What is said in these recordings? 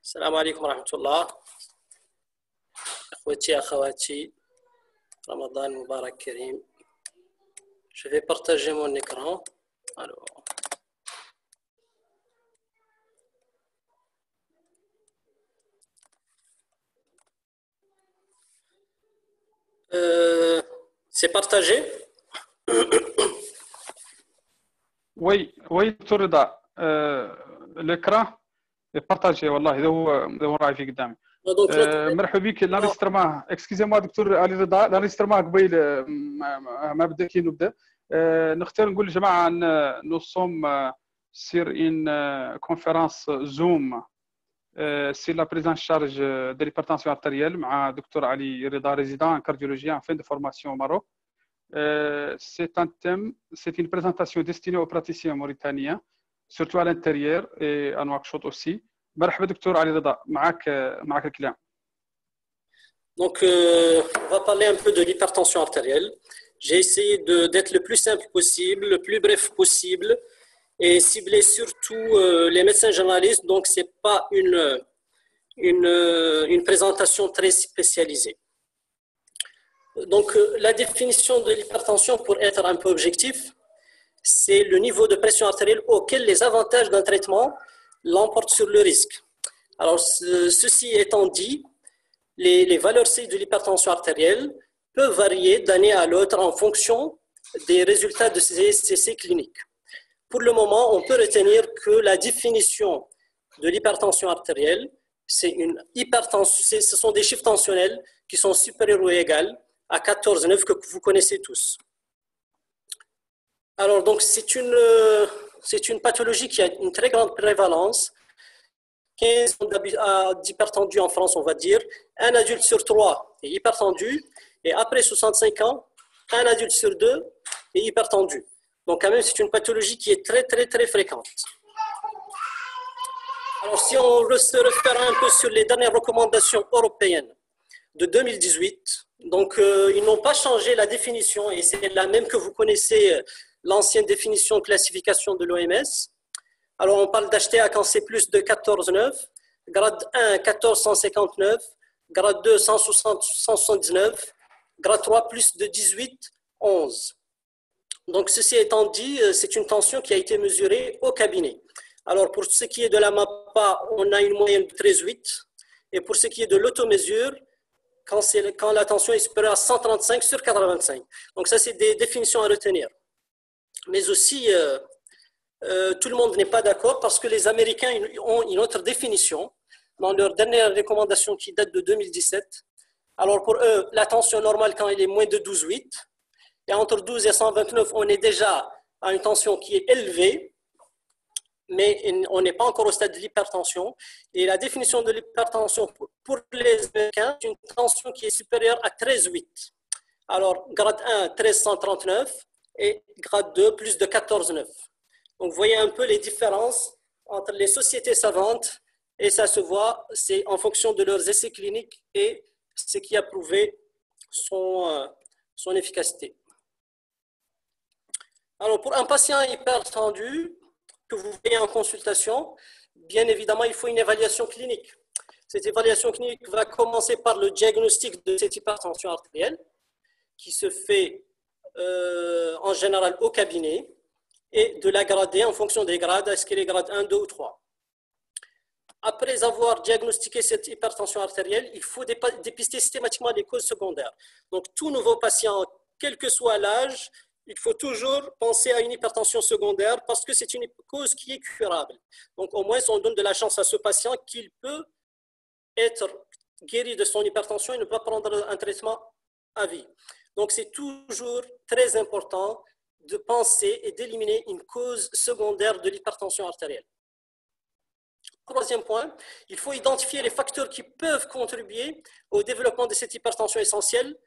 السلام عليكم ورحمة الله. أخوتي أخواتي، رمضان مبارك كريم. Je vais partager mon écran. Alors, c'est partagé. Oui, دكتور رضا. l'écran est partagé والله إذا هو راعي في قدامي. مرحبا بك. لانسترماه اكسكيزي موا دكتور علي رضا، لانسترماه قبيل ما بدا كي نبدا نختار نقول للجماعه ان نو سوم سير ان كونفيرونس زوم سي لا بريزون شارج دي ليبرتانسيون ارتيريال مع دكتور علي رضا ريزيدون كارديولوجيان فين دو فورماسيون au Maroc. C'est un thème, c'est une présentation destinée aux praticiens mauritaniens, surtout à l'intérieur et à Nouakchott aussi. مرحبا دكتور علي رضا، معك الكلام. Donc, on va parler un peu de l'hypertension artérielle. J'ai essayé d'être le plus simple possible, le plus bref possible, et cibler surtout les médecins généralistes. Donc, c'est pas une présentation très spécialisée. Donc, la définition de l'hypertension, pour être un peu objectif, c'est le niveau de pression artérielle auquel les avantages d'un traitement l'emportent sur le risque. Alors, ceci étant dit, les valeurs C de l'hypertension artérielle peuvent varier d'année à l'autre en fonction des résultats de ces essais cliniques. Pour le moment, on peut retenir que la définition de l'hypertension artérielle, ce sont des chiffres tensionnels qui sont supérieurs ou égaux à 14,9 que vous connaissez tous. Alors, donc, c'est une pathologie qui a une très grande prévalence. 15 d'hypertendu en France, on va dire. Un adulte sur 3 est hypertendu. Et après 65 ans, un adulte sur 2 est hypertendu. Donc, quand même, c'est une pathologie qui est très, très, très fréquente. Alors, si on se réfère un peu sur les dernières recommandations européennes de 2018, donc ils n'ont pas changé la définition, et c'est la même que vous connaissez, l'ancienne définition de classification de l'OMS. Alors, on parle d'HTA quand c'est plus de 14,9, grade 1, 14,159, grade 2, 179, grade 3, plus de 18, 11. Donc, ceci étant dit, c'est une tension qui a été mesurée au cabinet. Alors, pour ce qui est de la MAPA, on a une moyenne de 13,8. Et pour ce qui est de l'automesure, quand la tension est supérieure à 135 sur 85. Donc, ça, c'est des définitions à retenir. Mais aussi, tout le monde n'est pas d'accord parce que les Américains ont une autre définition dans leur dernière recommandation qui date de 2017. Alors, pour eux, la tension normale, quand elle est moins de 12,8, et entre 12 et 129, on est déjà à une tension qui est élevée, mais on n'est pas encore au stade de l'hypertension. Et la définition de l'hypertension pour les Américains, c'est une tension qui est supérieure à 13,8. Alors, grade 1, 1339 et grade 2, plus de 14,9. Donc, vous voyez un peu les différences entre les sociétés savantes et ça se voit, c'est en fonction de leurs essais cliniques et ce qui a prouvé son efficacité. Alors, pour un patient hypertendu, que vous voyez en consultation, bien évidemment, il faut une évaluation clinique. Cette évaluation clinique va commencer par le diagnostic de cette hypertension artérielle qui se fait en général au cabinet et de la grader en fonction des grades, est-ce qu'elle est grade 1, 2 ou 3. Après avoir diagnostiqué cette hypertension artérielle, il faut dépister systématiquement les causes secondaires. Donc, tout nouveau patient, quel que soit l'âge, il faut toujours penser à une hypertension secondaire parce que c'est une cause qui est curable. Donc, au moins, on donne de la chance à ce patient qu'il peut être guéri de son hypertension et ne pas prendre un traitement à vie. Donc, c'est toujours très important de penser et d'éliminer une cause secondaire de l'hypertension artérielle. Troisième point, il faut identifier les facteurs qui peuvent contribuer au développement de cette hypertension essentielle.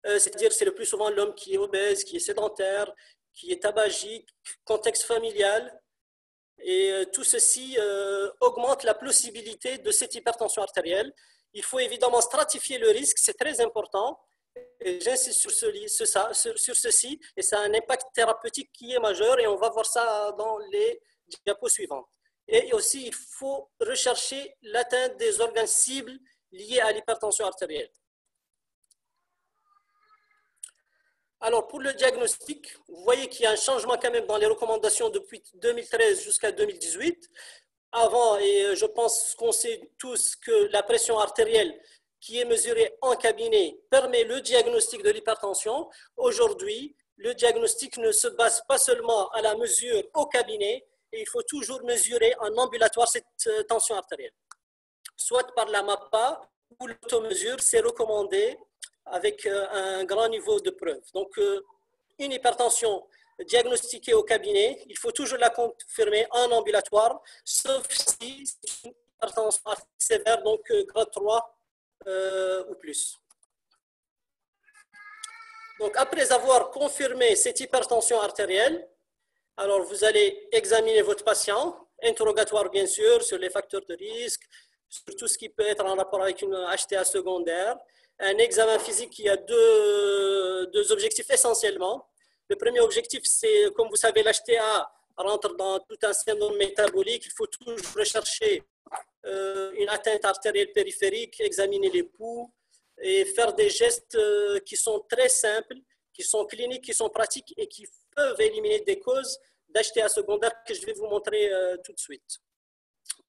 C'est-à-dire, c'est le plus souvent l'homme qui est obèse, qui est sédentaire, qui est tabagique, contexte familial. Et tout ceci augmente la plausibilité de cette hypertension artérielle. Il faut évidemment stratifier le risque, c'est très important. J'insiste sur ceci, et ça a un impact thérapeutique qui est majeur, et on va voir ça dans les diapos suivantes. Et aussi, il faut rechercher l'atteinte des organes cibles liés à l'hypertension artérielle. Alors, pour le diagnostic, vous voyez qu'il y a un changement quand même dans les recommandations depuis 2013 jusqu'à 2018. Avant, et je pense qu'on sait tous que la pression artérielle qui est mesurée en cabinet permet le diagnostic de l'hypertension. Aujourd'hui, le diagnostic ne se base pas seulement à la mesure au cabinet, et il faut toujours mesurer en ambulatoire cette tension artérielle. Soit par la MAPA ou l'automesure, c'est recommandé avec un grand niveau de preuve. Donc, une hypertension diagnostiquée au cabinet, il faut toujours la confirmer en ambulatoire, sauf si c'est une hypertension sévère, donc grade 3 ou plus. Donc, après avoir confirmé cette hypertension artérielle, alors vous allez examiner votre patient, interrogatoire bien sûr sur les facteurs de risque, sur tout ce qui peut être en rapport avec une HTA secondaire. Un examen physique qui a deux objectifs essentiellement. Le premier objectif, c'est, comme vous savez, l'HTA rentre dans tout un syndrome métabolique. Il faut toujours rechercher une atteinte artérielle périphérique, examiner les pouls et faire des gestes qui sont très simples, qui sont cliniques, qui sont pratiques et qui peuvent éliminer des causes d'HTA secondaire que je vais vous montrer tout de suite.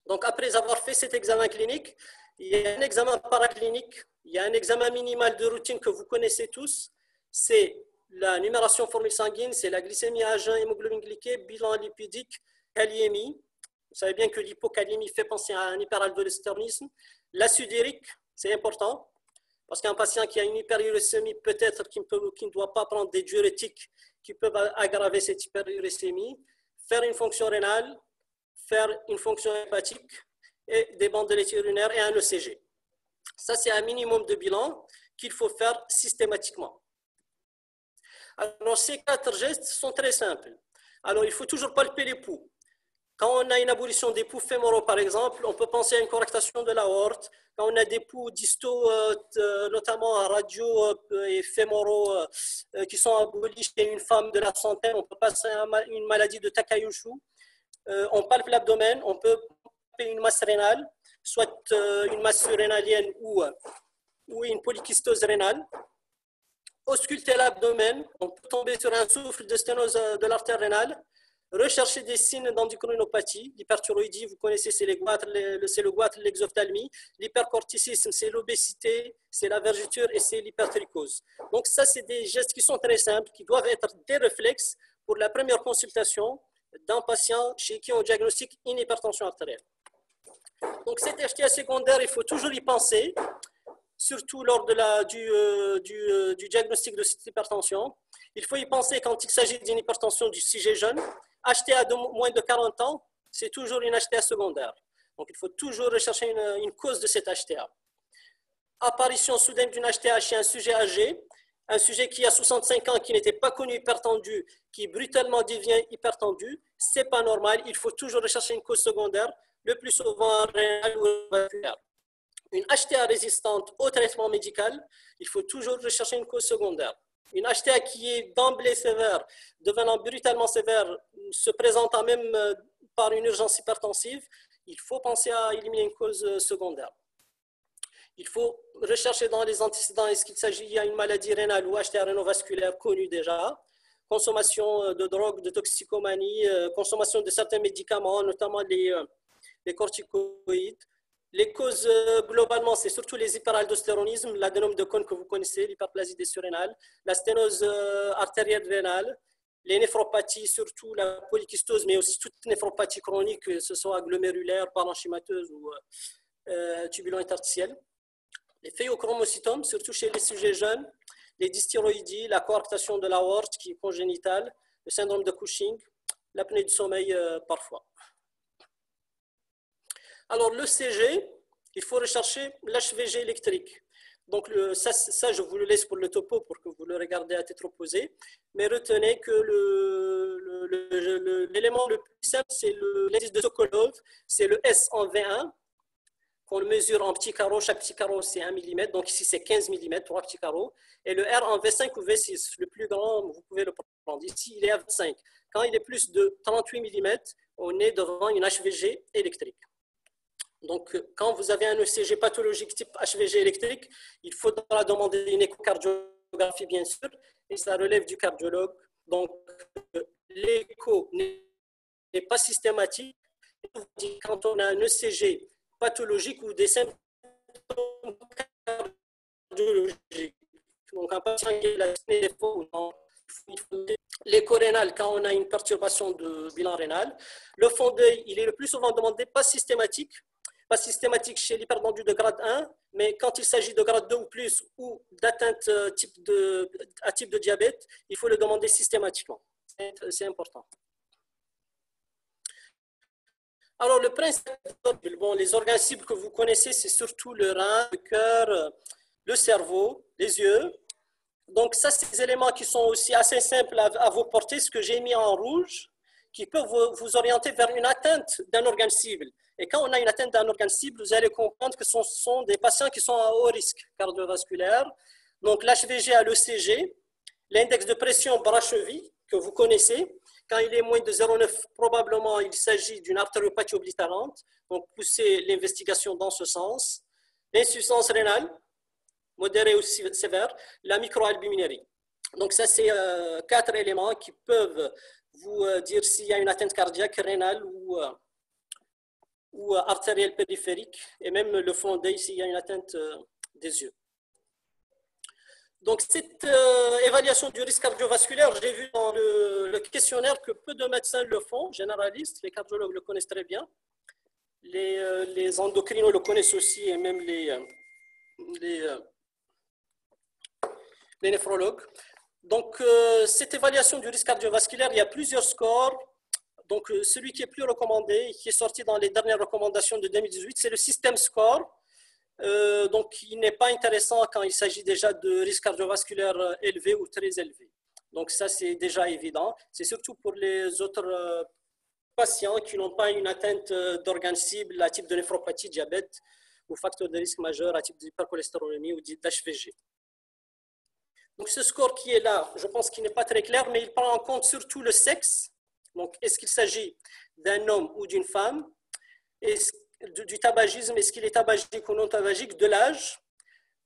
Donc, après avoir fait cet examen clinique, il y a un examen paraclinique, il y a un examen minimal de routine que vous connaissez tous. C'est la numération formule sanguine, c'est la glycémie à jeun, hémoglobine glyquée, bilan lipidique, kaliémie. Vous savez bien que l'hypokaliémie fait penser à un hyperaldoléstéronisme. L'acide urique, c'est important, parce qu'un patient qui a une hyperuricémie, peut-être qui ne doit pas prendre des diurétiques qui peuvent aggraver cette hyperuricémie. Faire une fonction rénale, faire une fonction hépatique, et des bandes de lait urinaire et un ECG. Ça, c'est un minimum de bilan qu'il faut faire systématiquement. Alors, ces 4 gestes sont très simples. Alors, il faut toujours palper les pouls. Quand on a une abolition des pouls fémoraux, par exemple, on peut penser à une correctation de l'aorte. Quand on a des pouls distaux, notamment radio et fémoraux, qui sont abolis chez une femme de la centaine, on peut passer à une maladie de Takayushi. On palpe l'abdomen, on peut une masse rénale, soit une masse surrénalienne ou une polykystose rénale. Ausculter l'abdomen, on peut tomber sur un souffle de sténose de l'artère rénale. Rechercher des signes d'endocrinopathie. L'hyperthyroïdie, vous connaissez, c'est le goitre, l'exophthalmie. L'hypercorticisme, c'est l'obésité, c'est la vergeture et c'est l'hypertrichose. Donc ça, c'est des gestes qui sont très simples, qui doivent être des réflexes pour la première consultation d'un patient chez qui on diagnostique une hypertension artérielle. Donc, cette HTA secondaire, il faut toujours y penser, surtout lors du diagnostic de cette hypertension. Il faut y penser quand il s'agit d'une hypertension du sujet jeune. HTA de moins de 40 ans, c'est toujours une HTA secondaire. Donc, il faut toujours rechercher une cause de cette HTA. Apparition soudaine d'une HTA chez un sujet âgé, un sujet qui a 65 ans, qui n'était pas connu hypertendu, qui brutalement devient hypertendu, ce n'est pas normal. Il faut toujours rechercher une cause secondaire, le plus souvent rénale ou vasculaire. Une HTA résistante au traitement médical, il faut toujours rechercher une cause secondaire. Une HTA qui est d'emblée sévère, devenant brutalement sévère, se présentant même par une urgence hypertensive, il faut penser à éliminer une cause secondaire. Il faut rechercher dans les antécédents, est-ce qu'il s'agit d'une maladie rénale ou HTA rénovasculaire connue déjà, consommation de drogue, de toxicomanie, consommation de certains médicaments, notamment les corticoïdes. Les causes, globalement, c'est surtout les hyperaldostéronismes, l'adénome de Cohn que vous connaissez, l'hyperplasie des surrénales, la sténose artérielle rénale, les néphropathies, surtout la polykystose, mais aussi toute néphropathie chronique, que ce soit glomérulaire, parenchymateuse ou tubulo-interstitielle. Les phéochromocytomes, surtout chez les sujets jeunes, les dysthyroïdies, la coarctation de l'aorte qui est congénitale, le syndrome de Cushing, l'apnée du sommeil parfois. Alors, le CG, il faut rechercher l'HVG électrique. Donc, ça, je vous le laisse pour le topo pour que vous le regardez à tête reposée. Mais retenez que l'élément le plus simple, c'est l'indice de Sokolov, c'est le S en V1, qu'on le mesure en petits carreaux. Chaque petit carreau, c'est 1 mm. Donc, ici, c'est 15 mm, 3 petits carreaux. Et le R en V5 ou V6, le plus grand, vous pouvez le prendre. Ici, il est à 25. Quand il est plus de 38 mm, on est devant une HVG électrique. Donc, quand vous avez un ECG pathologique type HVG électrique, il faudra demander une échocardiographie, bien sûr, et ça relève du cardiologue. Donc, l'écho n'est pas systématique. Quand on a un ECG pathologique ou des symptômes cardiologiques, donc un patient qui a des défauts ou non, l'écho rénal quand on a une perturbation de bilan rénal. Le fond d'œil, il est le plus souvent demandé, pas systématique chez l'hypertendu de grade 1, mais quand il s'agit de grade 2 ou plus ou d'atteinte type de diabète, il faut le demander systématiquement. C'est important. Alors, le principe, bon, les organes cibles que vous connaissez, c'est surtout le rein, le cœur, le cerveau, les yeux. Donc, ça, c'est des éléments qui sont aussi assez simples à vous porter, ce que j'ai mis en rouge, qui peuvent vous orienter vers une atteinte d'un organe cible. Et quand on a une atteinte d'un organe cible, vous allez comprendre que ce sont des patients qui sont à haut risque cardiovasculaire. Donc, l'HVG à l'ECG, l'index de pression bras-cheville, que vous connaissez. Quand il est moins de 0,9, probablement il s'agit d'une artériopathie oblitérante. Donc, poussez l'investigation dans ce sens. L'insuffisance rénale, modérée ou sévère, la microalbuminurie. Donc, ça, c'est 4 éléments qui peuvent vous dire s'il y a une atteinte cardiaque, rénale ou artérielle périphérique, et même le fond d'œil s'il y a une atteinte des yeux. Donc, cette évaluation du risque cardiovasculaire, j'ai vu dans le questionnaire que peu de médecins le font, généralistes, les cardiologues le connaissent très bien, les endocrinos le connaissent aussi, et même les néphrologues. Donc, cette évaluation du risque cardiovasculaire, il y a plusieurs scores. Donc, celui qui est plus recommandé, qui est sorti dans les dernières recommandations de 2018, c'est le système score. Donc, il n'est pas intéressant quand il s'agit déjà de risque cardiovasculaire élevé ou très élevé. Donc, ça, c'est déjà évident. C'est surtout pour les autres patients qui n'ont pas une atteinte d'organes cibles à type de néphropathie, diabète ou facteur de risque majeur à type d'hypercholestérolémie ou d'HVG. Donc, ce score qui est là, je pense qu'il n'est pas très clair, mais il prend en compte surtout le sexe. Donc, est-ce qu'il s'agit d'un homme ou d'une femme? Du tabagisme, est-ce qu'il est tabagique ou non tabagique, de l'âge,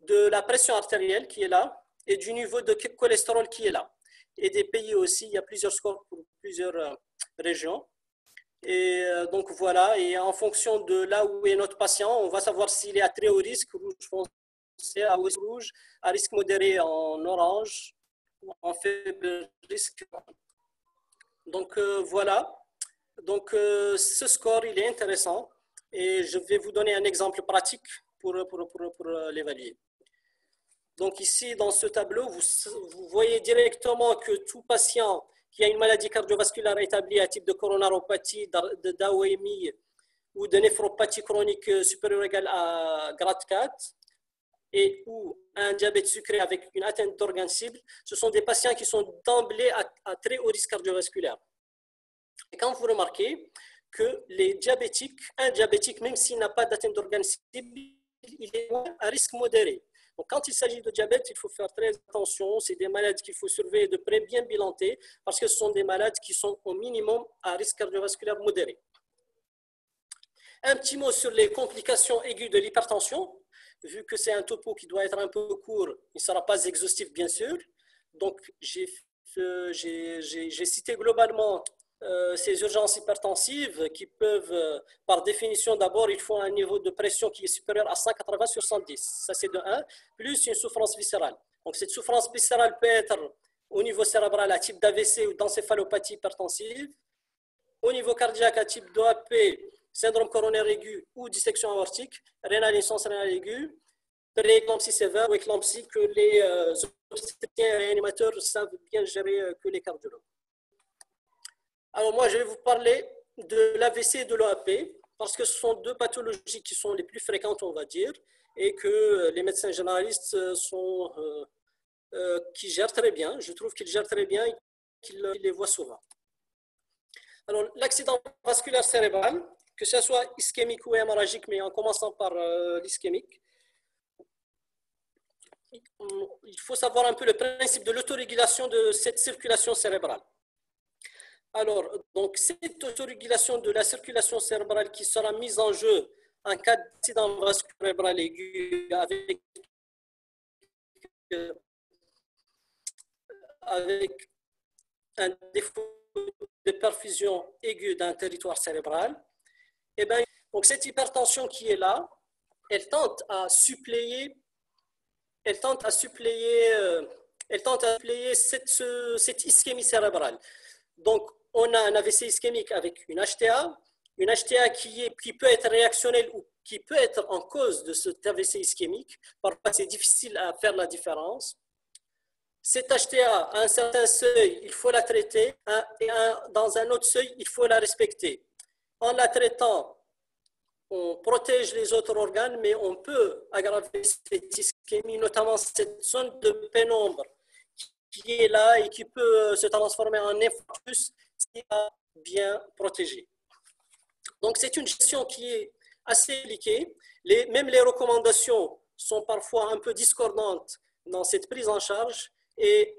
de la pression artérielle qui est là et du niveau de cholestérol qui est là. Et des pays aussi, il y a plusieurs scores pour plusieurs régions. Et donc voilà, et en fonction de là où est notre patient, on va savoir s'il est à très haut risque, rouge foncé, à haut rouge, à risque modéré en orange, en faible risque. Donc voilà, donc ce score, il est intéressant. Et je vais vous donner un exemple pratique pour l'évaluer. Donc ici, dans ce tableau, vous voyez directement que tout patient qui a une maladie cardiovasculaire établie à type de coronaropathie, d'AOMI ou de néphropathie chronique supérieure ou égale à grade 4 et ou un diabète sucré avec une atteinte d'organe cible, ce sont des patients qui sont d'emblée à très haut risque cardiovasculaire. Et quand vous remarquez que les diabétiques, un diabétique, même s'il n'a pas d'atteinte d'organe cible, il est à risque modéré. Donc, quand il s'agit de diabète, il faut faire très attention. C'est des malades qu'il faut surveiller de près, bien bilanter, parce que ce sont des malades qui sont au minimum à risque cardiovasculaire modéré. Un petit mot sur les complications aiguës de l'hypertension. Vu que c'est un topo qui doit être un peu court, il ne sera pas exhaustif, bien sûr. Donc, j'ai cité globalement ces urgences hypertensives qui peuvent, par définition, d'abord, il faut un niveau de pression qui est supérieur à 180 sur 110. Ça, c'est de 1, plus une souffrance viscérale. Donc, cette souffrance viscérale peut être au niveau cérébral à type d'AVC ou d'encéphalopathie hypertensive, au niveau cardiaque à type d'OAP, syndrome coronaire aigu ou dissection aortique, rénale insuffisance rénale aiguë, prééclampsie sévère ou éclampsie que les obstétriciens et réanimateurs savent bien gérer que les cardiologues. Alors moi, je vais vous parler de l'AVC et de l'OAP parce que ce sont deux pathologies qui sont les plus fréquentes, on va dire, et que les médecins généralistes qui gèrent très bien. Je trouve qu'ils gèrent très bien et qu'ils les voient souvent. Alors, l'accident vasculaire cérébral, que ce soit ischémique ou hémorragique, mais en commençant par l'ischémique, il faut savoir un peu le principe de l'autorégulation de cette circulation cérébrale. Alors, donc, cette autorégulation de la circulation cérébrale qui sera mise en jeu en cas d'accident vasculaire cérébral aigu avec un défaut de perfusion aiguë d'un territoire cérébral, et bien, donc cette hypertension qui est là, elle tente à suppléer cette ischémie cérébrale. Donc, on a un AVC ischémique avec une HTA qui peut être réactionnelle ou qui peut être en cause de cet AVC ischémique. Parfois, c'est difficile à faire la différence. Cette HTA, à un certain seuil, il faut la traiter, et dans un autre seuil, il faut la respecter. En la traitant, on protège les autres organes, mais on peut aggraver cette ischémie, notamment cette zone de pénombre qui est là et qui peut se transformer en infarctus si pas bien protégé. Donc, c'est une gestion qui est assez compliquée. Même les recommandations sont parfois un peu discordantes dans cette prise en charge et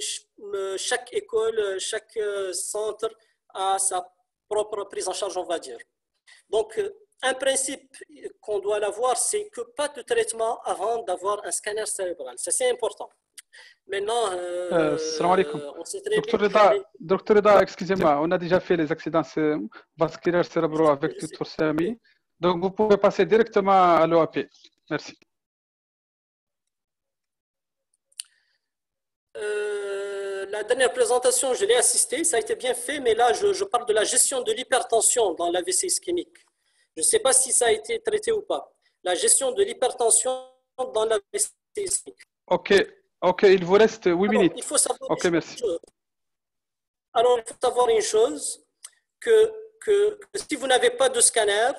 chaque école, chaque centre a sa propre prise en charge, on va dire. Donc, un principe qu'on doit avoir, c'est que pas de traitement avant d'avoir un scanner cérébral. Ça, c'est important. Maintenant, Salam alaikum. Docteur Reda, excusez-moi, on a déjà fait les accidents vasculaires cérébraux avec Dr Sami. Donc, vous pouvez passer directement à l'OAP. Merci. La dernière présentation, je l'ai assistée, ça a été bien fait, mais là, je parle de la gestion de l'hypertension dans l'AVC ischémique. Je ne sais pas si ça a été traité ou pas. La gestion de l'hypertension dans l'AVC ischémique. Ok, il vous reste 8 minutes. Il faut savoir merci. Alors, il faut savoir une chose, que si vous n'avez pas de scanner,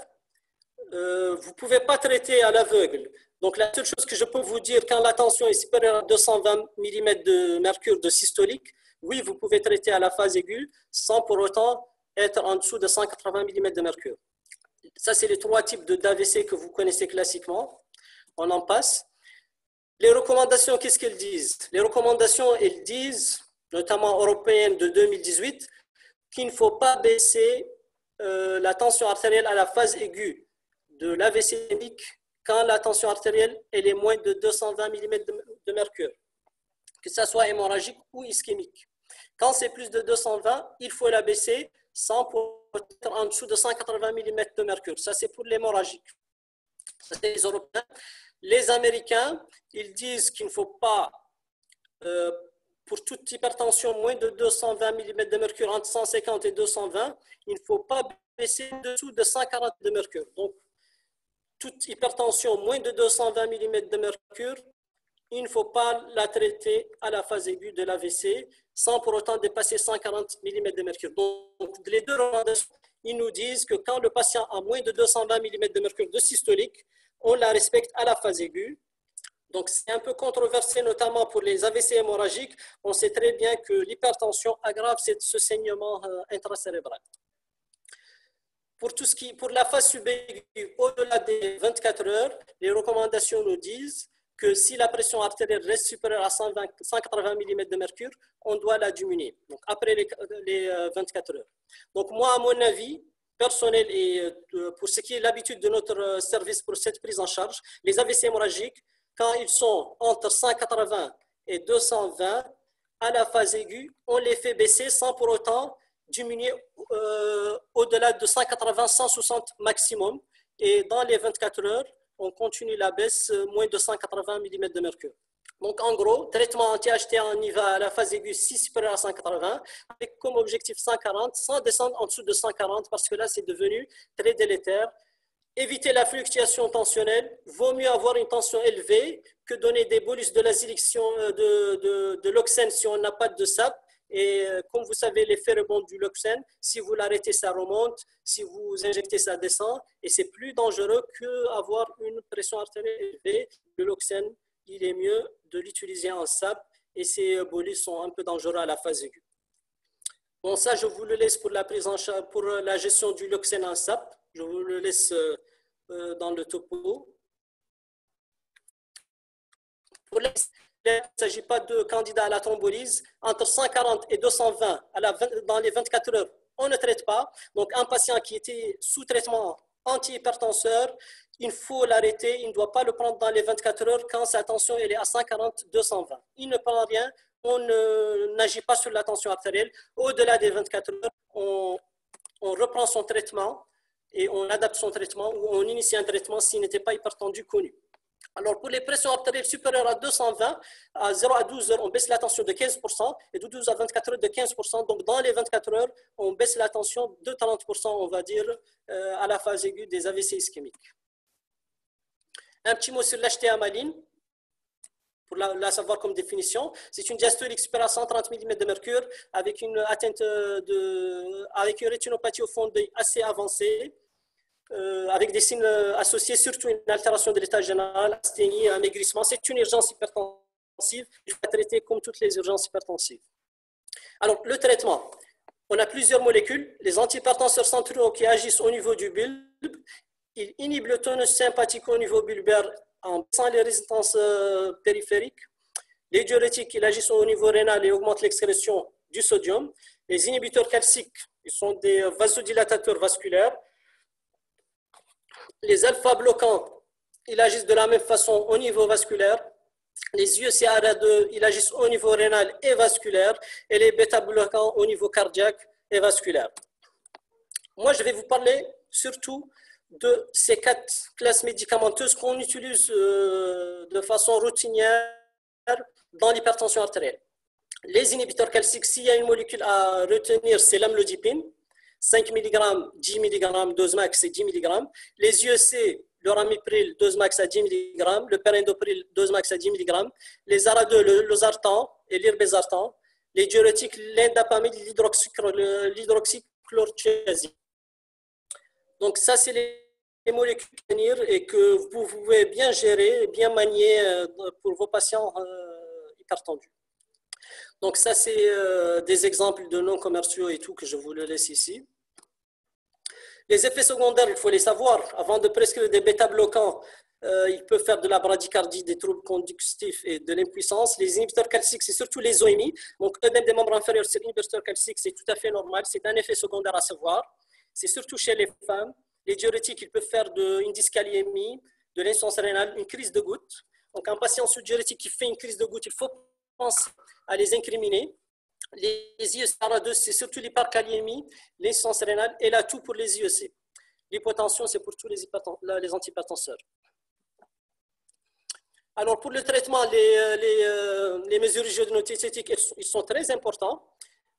vous ne pouvez pas traiter à l'aveugle. Donc, la seule chose que je peux vous dire, quand la tension est supérieure à 220 mm de mercure de systolique, oui, vous pouvez traiter à la phase aiguë sans pour autant être en dessous de 180 mm de mercure. Ça, c'est les 3 types d'AVC que vous connaissez classiquement. On en passe. Les recommandations, qu'est-ce qu'elles disent? Les recommandations, elles disent, notamment européennes de 2018, qu'il ne faut pas baisser la tension artérielle à la phase aiguë de l'AVC ischémique quand la tension artérielle elle est moins de 220 mm de mercure, que ce soit hémorragique ou ischémique. Quand c'est plus de 220, il faut la baisser sans pour être en dessous de 180 mm de mercure. Ça, c'est pour l'hémorragique. Ça, c'est les Européens. Les Américains, ils disent qu'il ne faut pas, pour toute hypertension moins de 220 mm de mercure, entre 150 et 220, il ne faut pas baisser dessous de 140 de mercure. Donc, toute hypertension moins de 220 mm de mercure, il ne faut pas la traiter à la phase aiguë de l'AVC sans pour autant dépasser 140 mm de mercure. Donc, les deux recommandations, ils nous disent que quand le patient a moins de 220 mm de mercure de systolique, on la respecte à la phase aiguë. Donc, c'est un peu controversé, notamment pour les AVC hémorragiques. On sait très bien que l'hypertension aggrave ce saignement intracérébral. Pour la phase subaiguë, au-delà des 24 heures, les recommandations nous disent que si la pression artérielle reste supérieure à 180 mm de mercure, on doit la diminuer, donc après les 24 heures. Donc moi, à mon avis personnel et pour ce qui est l'habitude de notre service pour cette prise en charge, les AVC hémorragiques, quand ils sont entre 180 et 220, à la phase aiguë, on les fait baisser sans pour autant diminuer au-delà de 180-160 maximum. Et dans les 24 heures, on continue la baisse moins de 180 mm de mercure. Donc, en gros, traitement anti-HTA, on y va à la phase aiguë si supérieure à 180, avec comme objectif 140, sans descendre en dessous de 140, parce que là, c'est devenu très délétère. Éviter la fluctuation tensionnelle. Vaut mieux avoir une tension élevée que donner des bolus de l'azyliction de l'oxène si on n'a pas de SAP. Et comme vous savez, l'effet rebond du Loxène, si vous l'arrêtez, ça remonte. Si vous injectez, ça descend. Et c'est plus dangereux qu'avoir une pression artérielle élevée. Le Loxène, il est mieux de l'utiliser en SAP. Et ces bolus sont un peu dangereux à la phase aiguë. Bon, ça, je vous le laisse pour la prise en charge, pour la gestion du Loxène en SAP. Je vous le laisse dans le topo. Pour les il ne s'agit pas de candidat à la thrombolyse. Entre 140 et 220 dans les 24 heures, on ne traite pas. Donc, un patient qui était sous traitement antihypertenseur, il faut l'arrêter. Il ne doit pas le prendre dans les 24 heures quand sa tension elle est à 140-220. Il ne prend rien. On n'agit pas sur la tension artérielle. Au-delà des 24 heures, on reprend son traitement et on adapte son traitement ou on initie un traitement s'il n'était pas hypertendu connu. Alors, pour les pressions artérielles supérieures à 220, à 0 à 12 heures, on baisse la tension de 15% et de 12 à 24 heures de 15%. Donc, dans les 24 heures, on baisse la tension de 30%, on va dire, à la phase aiguë des AVC ischémiques. Un petit mot sur l'HTA maline, pour la savoir comme définition. C'est une diastolique supérieure à 130 mm de mercure avec une atteinte avec une rétinopathie au fond d'œil assez avancée. Avec des signes associés, surtout une altération de l'état général, asthénie, un maigrissement. C'est une urgence hypertensive. Il faut la traiter comme toutes les urgences hypertensives. Alors, le traitement. On a plusieurs molécules. Les antihypertenseurs centraux qui agissent au niveau du bulbe. Ils inhibent le tonus sympathique au niveau bulbaire en baissant les résistances périphériques. Les diurétiques, ils agissent au niveau rénal et augmentent l'excrétion du sodium. Les inhibiteurs calciques, ils sont des vasodilatateurs vasculaires. Les alpha-bloquants, ils agissent de la même façon au niveau vasculaire. Les UCRA2, ils agissent au niveau rénal et vasculaire. Et les bêta-bloquants au niveau cardiaque et vasculaire. Moi, je vais vous parler surtout de ces 4 classes médicamenteuses qu'on utilise de façon routinière dans l'hypertension artérielle. Les inhibiteurs calciques, s'il y a une molécule à retenir, c'est l'amlodipine. 5 mg, 10 mg, dose max, c'est 10 mg. Les UEC, le ramipril, dose max à 10 mg. Le perindopril, dose max à 10 mg. Les ARA2, le losartan et l'irbesartan. Les diurétiques, l'indapamide, l'hydroxychlorothiazide. Donc, ça, c'est les molécules à tenir et que vous pouvez bien gérer, bien manier pour vos patients hypertendus. Donc, ça, c'est des exemples de non commerciaux et tout que je vous le laisse ici. Les effets secondaires, il faut les savoir. Avant de prescrire des bêta-bloquants, ils peuvent faire de la bradycardie, des troubles conductifs et de l'impuissance. Les inhibiteurs calciques, c'est surtout les OMI. Donc, œdème des membres inférieurs, c'est l'inhibiteur calcique, c'est tout à fait normal. C'est un effet secondaire à savoir. C'est surtout chez les femmes. Les diurétiques, ils peuvent faire une dyscaliémie, de l'insuffisance rénale, une crise de goutte. Donc, un patient sous diurétique qui fait une crise de goutte, il faut penser à les incriminer. Les IEC-RA2, c'est surtout l'hyperkaliémie, l'insuffisance rénale et l'atout pour les IEC. L'hypotension, c'est pour tous les antihypertenseurs. Alors, pour le traitement, les mesures hygiéno-diététiques, ils sont très importants.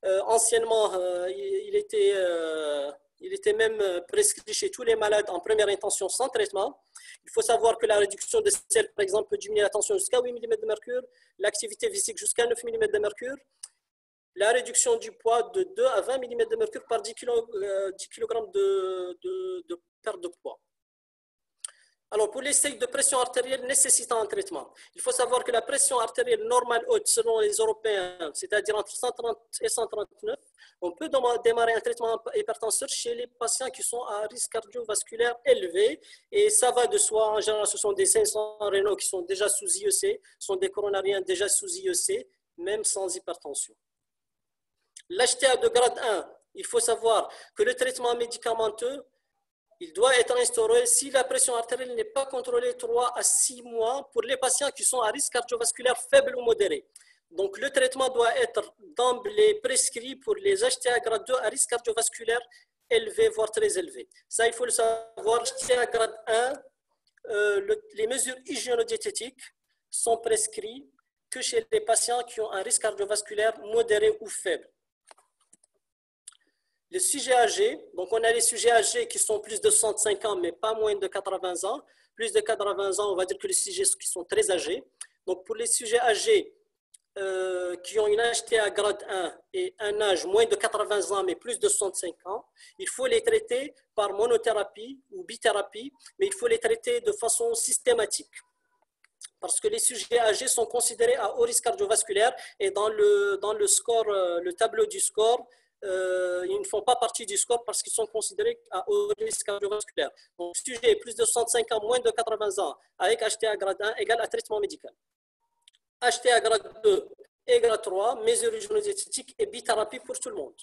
Anciennement, il était même prescrit chez tous les malades en première intention sans traitement. Il faut savoir que la réduction de sel, par exemple, peut diminuer la tension jusqu'à 8 mm de mercure, l'activité physique jusqu'à 9 mm de mercure, la réduction du poids de 2 à 20 mm de mercure par 10 kg de perte de poids. Alors, pour les seuils de pression artérielle nécessitant un traitement, il faut savoir que la pression artérielle normale haute, selon les Européens, c'est-à-dire entre 130 et 139, on peut démarrer un traitement hypertenseur chez les patients qui sont à risque cardiovasculaire élevé. Et ça va de soi. En général, ce sont des 500 rénaux qui sont déjà sous IEC, sont des coronariens déjà sous IEC, même sans hypertension. L'HTA de grade 1, il faut savoir que le traitement médicamenteux, il doit être instauré si la pression artérielle n'est pas contrôlée 3 à 6 mois pour les patients qui sont à risque cardiovasculaire faible ou modéré. Donc, le traitement doit être d'emblée prescrit pour les HTA grade 2 à risque cardiovasculaire élevé, voire très élevé. Ça, il faut le savoir. HTA grade 1, les mesures hygiéno-diététiques sont prescrites que chez les patients qui ont un risque cardiovasculaire modéré ou faible. Les sujets âgés, donc on a les sujets âgés qui sont plus de 65 ans, mais pas moins de 80 ans. Plus de 80 ans, on va dire que les sujets qui sont très âgés. Donc pour les sujets âgés qui ont une HTA grade 1 et un âge moins de 80 ans, mais plus de 65 ans, il faut les traiter par monothérapie ou bithérapie, mais il faut les traiter de façon systématique. Parce que les sujets âgés sont considérés à haut risque cardiovasculaire et dans le score, le tableau du score, ils ne font pas partie du score parce qu'ils sont considérés à haut risque cardiovasculaire. Donc, sujet plus de 65 ans, moins de 80 ans, avec HTA grade 1 égale à traitement médical. HTA grade 2 et grade 3, mesures hygiéno-diététiques et bithérapie pour tout le monde.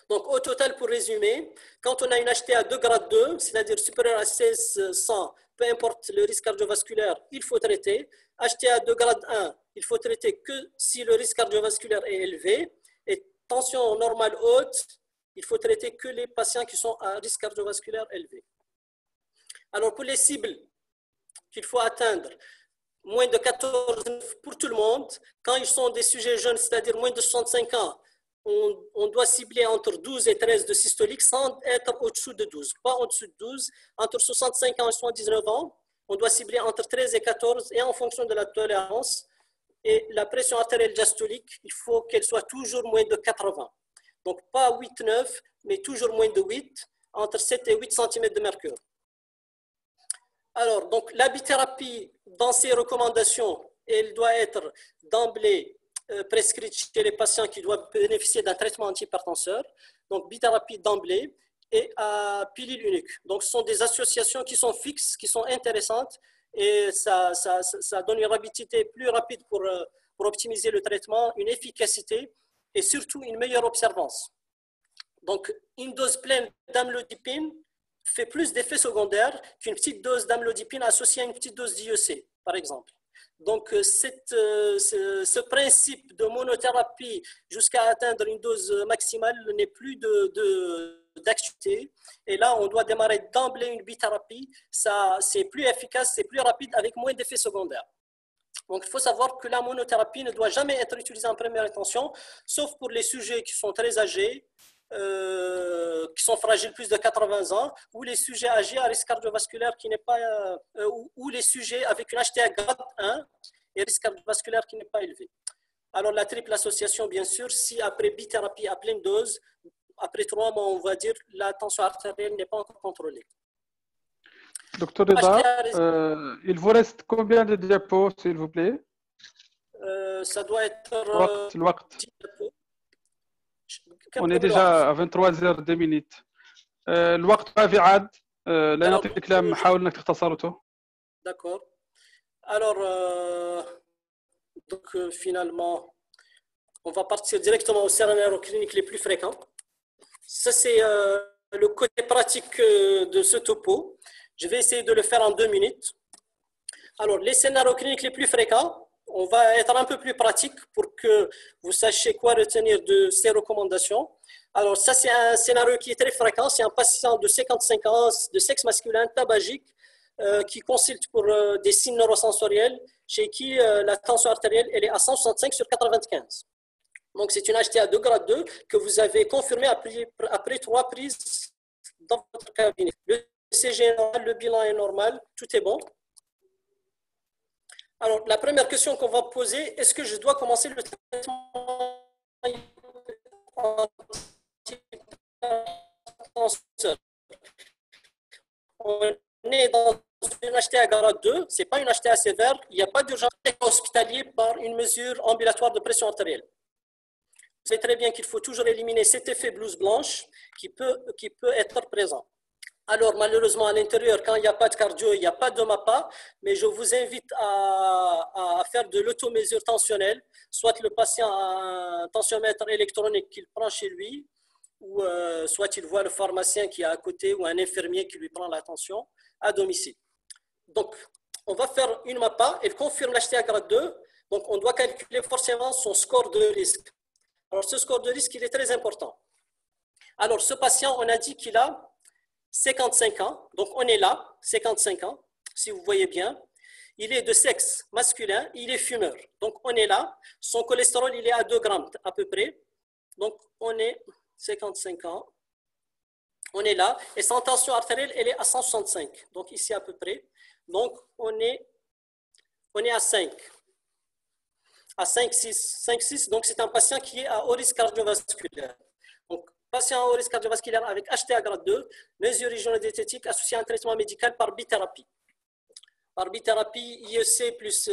Donc, au total, pour résumer, quand on a une HTA de grade 2, c'est-à-dire supérieure à 1600, peu importe le risque cardiovasculaire, il faut traiter. HTA de grade 1, il faut traiter que si le risque cardiovasculaire est élevé. Et tension normale haute, il faut traiter que les patients qui sont à risque cardiovasculaire élevé. Alors, pour les cibles qu'il faut atteindre, moins de 14 pour tout le monde. Quand ils sont des sujets jeunes, c'est-à-dire moins de 65 ans, on doit cibler entre 12 et 13 de systolique sans être au-dessous de 12, pas au-dessus de 12. Entre 65 ans et 79 ans, on doit cibler entre 13 et 14 et en fonction de la tolérance. Et la pression artérielle diastolique, il faut qu'elle soit toujours moins de 80. Donc pas 8-9, mais toujours moins de 8, entre 7 et 8 cm de mercure. Alors, donc la bithérapie, dans ces recommandations, elle doit être d'emblée prescrite chez les patients qui doivent bénéficier d'un traitement antihypertenseur. Donc, bithérapie d'emblée et à pilule unique. Donc, ce sont des associations qui sont fixes, qui sont intéressantes et ça donne une rapidité plus rapide pour optimiser le traitement, une efficacité et surtout une meilleure observance. Donc, une dose pleine d'amlodipine fait plus d'effets secondaires qu'une petite dose d'amlodipine associée à une petite dose d'IEC, par exemple. Donc, ce principe de monothérapie jusqu'à atteindre une dose maximale n'est plus d'actualité. Et là, on doit démarrer d'emblée une bithérapie. C'est plus efficace, c'est plus rapide avec moins d'effets secondaires. Donc, il faut savoir que la monothérapie ne doit jamais être utilisée en première intention, sauf pour les sujets qui sont très âgés, qui sont fragiles plus de 80 ans, ou les sujets âgés à risque cardiovasculaire qui n'est pas, ou les sujets avec une HTA grade 1 et risque cardiovasculaire qui n'est pas élevé. Alors la triple association, bien sûr, si après bithérapie à pleine dose, après 3 mois, on va dire, la tension artérielle n'est pas encore contrôlée. Docteur Reda, il vous reste combien de diapos, s'il vous plaît? Ça doit être الوقت. On est déjà à 23h02 minutes. الوقت ما في عاد لا نعطيك الكلام حاول انك تختصرته. D'accord. Alors donc finalement on va partir directement aux scénarios cliniques les plus fréquents. Ça c'est le côté pratique de ce topo. Je vais essayer de le faire en 2 minutes. Alors les scénarios cliniques les plus fréquents, on va être un peu plus pratique pour que vous sachiez quoi retenir de ces recommandations. Alors, ça, c'est un scénario qui est très fréquent. C'est un patient de 55 ans, de sexe masculin, tabagique, qui consulte pour des signes neurosensoriels, chez qui la tension artérielle elle est à 165 sur 95. Donc, c'est une HTA de grade 2 que vous avez confirmée après 3 prises dans votre cabinet. Le CG est normal, le bilan est normal, tout est bon. Alors, la première question qu'on va poser, est-ce que je dois commencer le traitement antihypertenseur? On est dans une HTA grade 2, ce n'est pas une HTA sévère, il n'y a pas d'urgence hospitalière par une mesure ambulatoire de pression artérielle. Vous savez très bien qu'il faut toujours éliminer cet effet blouse blanche qui peut être présent. Alors, malheureusement, à l'intérieur, quand il n'y a pas de cardio, il n'y a pas de MAPA, mais je vous invite à faire de l'automésure tensionnelle, soit le patient a un tensiomètre électronique qu'il prend chez lui, ou soit il voit le pharmacien qui est à côté, ou un infirmier qui lui prend la tension à domicile. Donc, on va faire une MAPA, elle confirme l'HTA grade 2, donc on doit calculer forcément son score de risque. Alors, ce score de risque, il est très important. Alors, ce patient, on a dit qu'il a 55 ans, donc on est là, 55 ans, si vous voyez bien. Il est de sexe masculin, il est fumeur. Donc on est là, son cholestérol il est à 2 grammes à peu près. Donc on est 55 ans, on est là, et son tension artérielle elle est à 165, donc ici à peu près. Donc on est à 5. À 5-6, donc c'est un patient qui est à haut risque cardiovasculaire. Donc, patient au risque cardiovasculaire avec HTA grade 2, mesure régionodététique associée à un traitement médical par bithérapie. Par bithérapie, IEC plus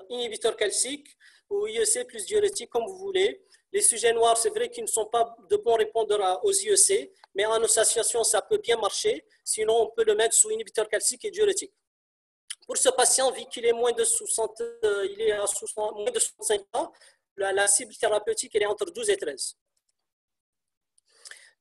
inhibiteur calcique ou IEC plus diurétique, comme vous voulez. Les sujets noirs, c'est vrai qu'ils ne sont pas de bons répondeurs aux IEC, mais en association, ça peut bien marcher. Sinon, on peut le mettre sous inhibiteur calcique et diurétique. Pour ce patient, vu qu'il est moins de 65 ans, la cible thérapeutique elle est entre 12 et 13.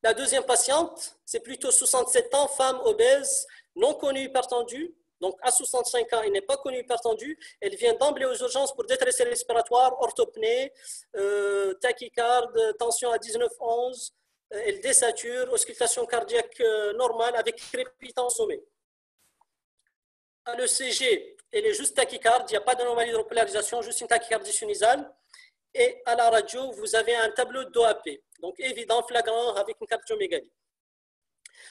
La deuxième patiente, c'est plutôt 67 ans, femme obèse, non connue hypertendue. Donc, à 65 ans, elle n'est pas connue hypertendue. Elle vient d'emblée aux urgences pour détresse respiratoire, orthopnée, tachycarde, tension à 19-11. Elle désature, auscultation cardiaque normale avec crépitant au sommet. À l'ECG, elle est juste tachycarde, il n'y a pas d'anomalie de repolarisation, juste une tachycardie sinusale. Et à la radio, vous avez un tableau d'OAP, donc évident, flagrant, avec une cardiomégalie.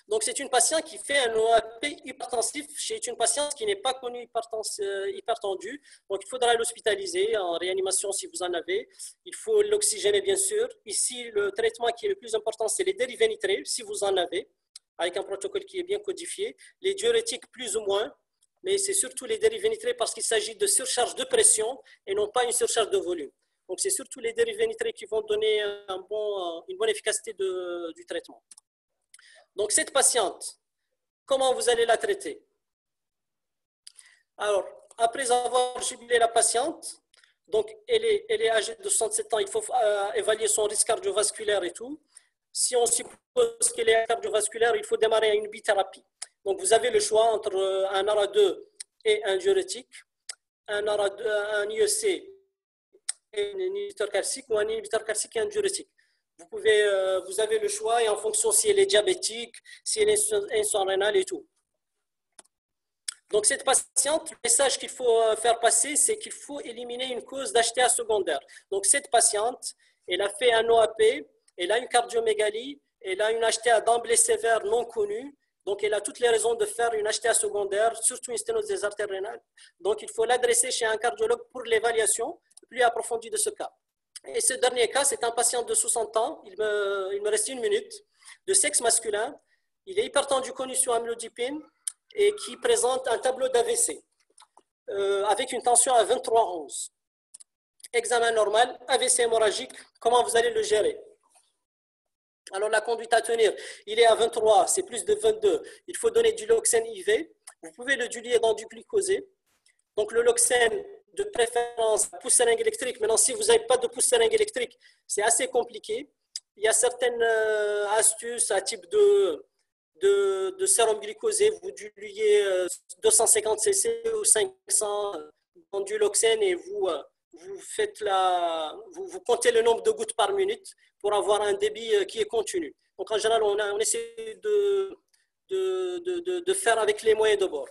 Donc, c'est une patiente qui fait un OAP hypertensif chez une patiente qui n'est pas connue hypertendue. Donc, il faudra l'hospitaliser en réanimation si vous en avez. Il faut l'oxygéner, bien sûr. Ici, le traitement qui est le plus important, c'est les dérivés nitrés, si vous en avez, avec un protocole qui est bien codifié. Les diurétiques, plus ou moins, mais c'est surtout les dérivés nitrés parce qu'il s'agit de surcharge de pression et non pas une surcharge de volume. Donc, c'est surtout les dérivés nitrés qui vont donner une bonne efficacité du traitement. Donc, cette patiente, comment vous allez la traiter? Alors, après avoir jubilé la patiente, donc elle est âgée de 67 ans, il faut évaluer son risque cardiovasculaire et tout. Si on suppose qu'elle est cardiovasculaire, il faut démarrer une bithérapie. Donc, vous avez le choix entre un ARA2 et un diurétique, un IEC et un inhibiteur calcique ou un inhibiteur calcique et un diurétique. Vous avez le choix et en fonction si elle est diabétique, si elle est insurénale et tout. Donc, cette patiente, le message qu'il faut faire passer, c'est qu'il faut éliminer une cause d'HTA secondaire. Donc, cette patiente, elle a fait un OAP, elle a une cardiomégalie, elle a une HTA d'emblée sévère non connue. Donc, elle a toutes les raisons de faire une HTA secondaire, surtout une sténose des artères rénales. Donc, il faut l'adresser chez un cardiologue pour l'évaluation plus approfondie de ce cas. Et ce dernier cas, c'est un patient de 60 ans, il me reste 1 minute, de sexe masculin. Il est hypertendu connu sur amlodipine et qui présente un tableau d'AVC avec une tension à 23-11. Examen normal, AVC hémorragique, comment vous allez le gérer? Alors, la conduite à tenir, il est à 23, c'est plus de 22. Il faut donner du Loxène IV. Vous pouvez le diluer dans du glucosé. Donc, le Loxène, de préférence, pousse seringue électrique. Maintenant, si vous n'avez pas de pousse seringue électrique, c'est assez compliqué. Il y a certaines astuces à type de sérum glucosé. Vous diluez 250 cc ou 500 dans du Loxène et vous comptez le nombre de gouttes par minute pour avoir un débit qui est continu. Donc, en général, on essaie de faire avec les moyens de bord.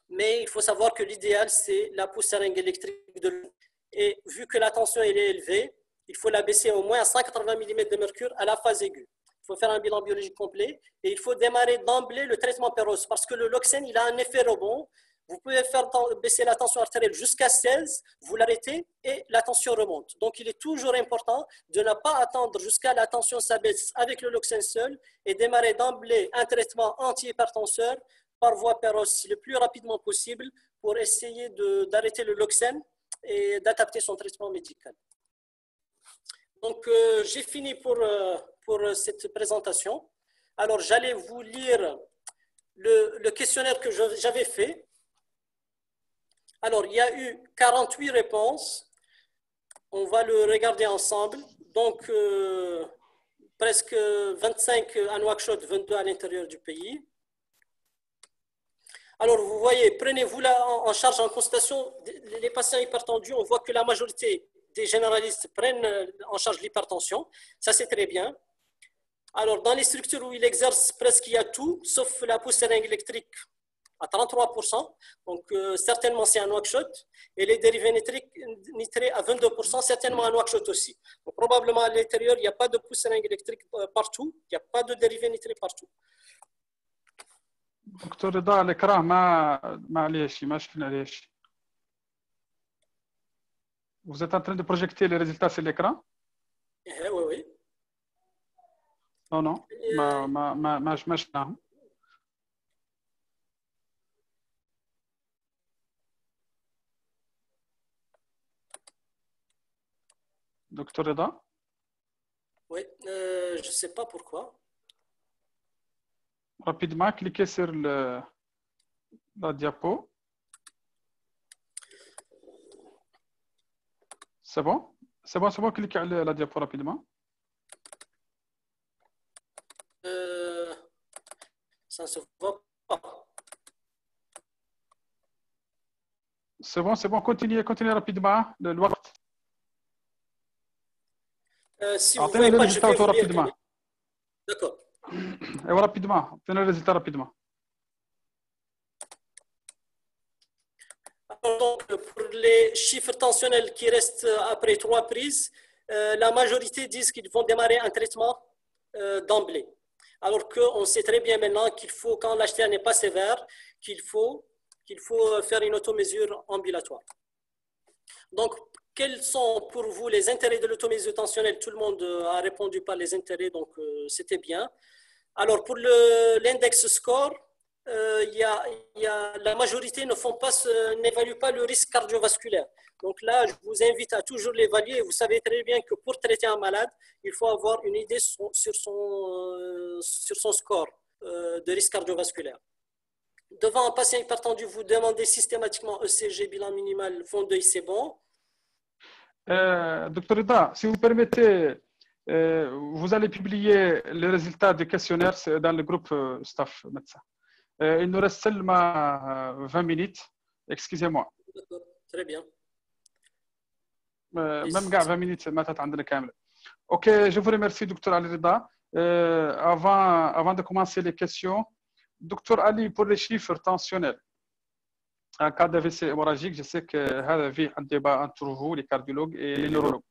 Mais il faut savoir que l'idéal, c'est la pousse seringue électrique de l'eau. Et vu que la tension est élevée, il faut la baisser au moins à 180 mm de mercure à la phase aiguë. Il faut faire un bilan biologique complet et il faut démarrer d'emblée le traitement Perros parce que le Loxène, il a un effet rebond. Vous pouvez faire baisser la tension artérielle jusqu'à 16, vous l'arrêtez et la tension remonte. Donc, il est toujours important de ne pas attendre jusqu'à la tension s'abaisse avec le Loxène seul et démarrer d'emblée un traitement anti-hypertenseur par voie Perros le plus rapidement possible pour essayer d'arrêter le Loxène et d'adapter son traitement médical. Donc, j'ai fini pour cette présentation. Alors, j'allais vous lire le questionnaire que j'avais fait. Alors, il y a eu 48 réponses. On va le regarder ensemble. Donc, presque 25 à Nouakchott, 22 à l'intérieur du pays. Alors, vous voyez, prenez-vous là en charge en consultation les patients hypertendus. On voit que la majorité des généralistes prennent en charge l'hypertension. Ça, c'est très bien. Alors, dans les structures où ils exercent, presque il y a tout, sauf la pousse seringue électrique à 33%. Donc, certainement, c'est à Nouakchott. Et les dérivés nitrés à 22%, certainement à Nouakchott aussi. Donc, probablement à l'intérieur, il n'y a pas de pousse seringue électrique partout. Il n'y a pas de dérivés nitrés partout. دكتور رضا الإكراه ما عليه شيء ما شفنا عليه شيء. Vous êtes en train de projeter les résultats sur l'écran? Oui, oui. Non, non, ما شفناهم. دكتور رضا؟ Oui, je ne sais pas pourquoi. Rapidement, cliquez sur la diapo. C'est bon? C'est bon, cliquez sur la diapo rapidement. Ça ne se voit pas. C'est bon, continuez rapidement le وقت. Si vous ne voyez pas, je vais vous lire. rapidement. D'accord. Et rapidement, obtenez le résultat rapidement. Donc, pour les chiffres tensionnels qui restent après 3 prises, la majorité disent qu'ils vont démarrer un traitement d'emblée. Alors qu'on sait très bien maintenant qu'il faut, quand l'HTA n'est pas sévère, qu'il faut faire une automesure ambulatoire. Donc, quels sont pour vous les intérêts de l'automesure tensionnelle? Tout le monde a répondu par les intérêts, donc c'était bien. Alors, pour l'index score, la majorité n'évalue pas le risque cardiovasculaire. Donc là, je vous invite à toujours l'évaluer. Vous savez très bien que pour traiter un malade, il faut avoir une idée sur son score de risque cardiovasculaire. Devant un patient hypertendu, vous demandez systématiquement ECG, bilan minimal, fond d'œil, c'est bon. Docteur Rida, si vous permettez, vous allez publier les résultats du questionnaire dans le groupe staff médecin. Il nous reste seulement 20 minutes. Excusez-moi. Très bien. Même 20 minutes, ماتت عندنا كاملة. Ok, je vous remercie, docteur Ali Rida. Avant de commencer les questions, docteur Ali, pour les chiffres tensionnels, en cas d'AVC hémorragique, je sais que هذا فيه un débat entre vous, les cardiologues et les neurologues.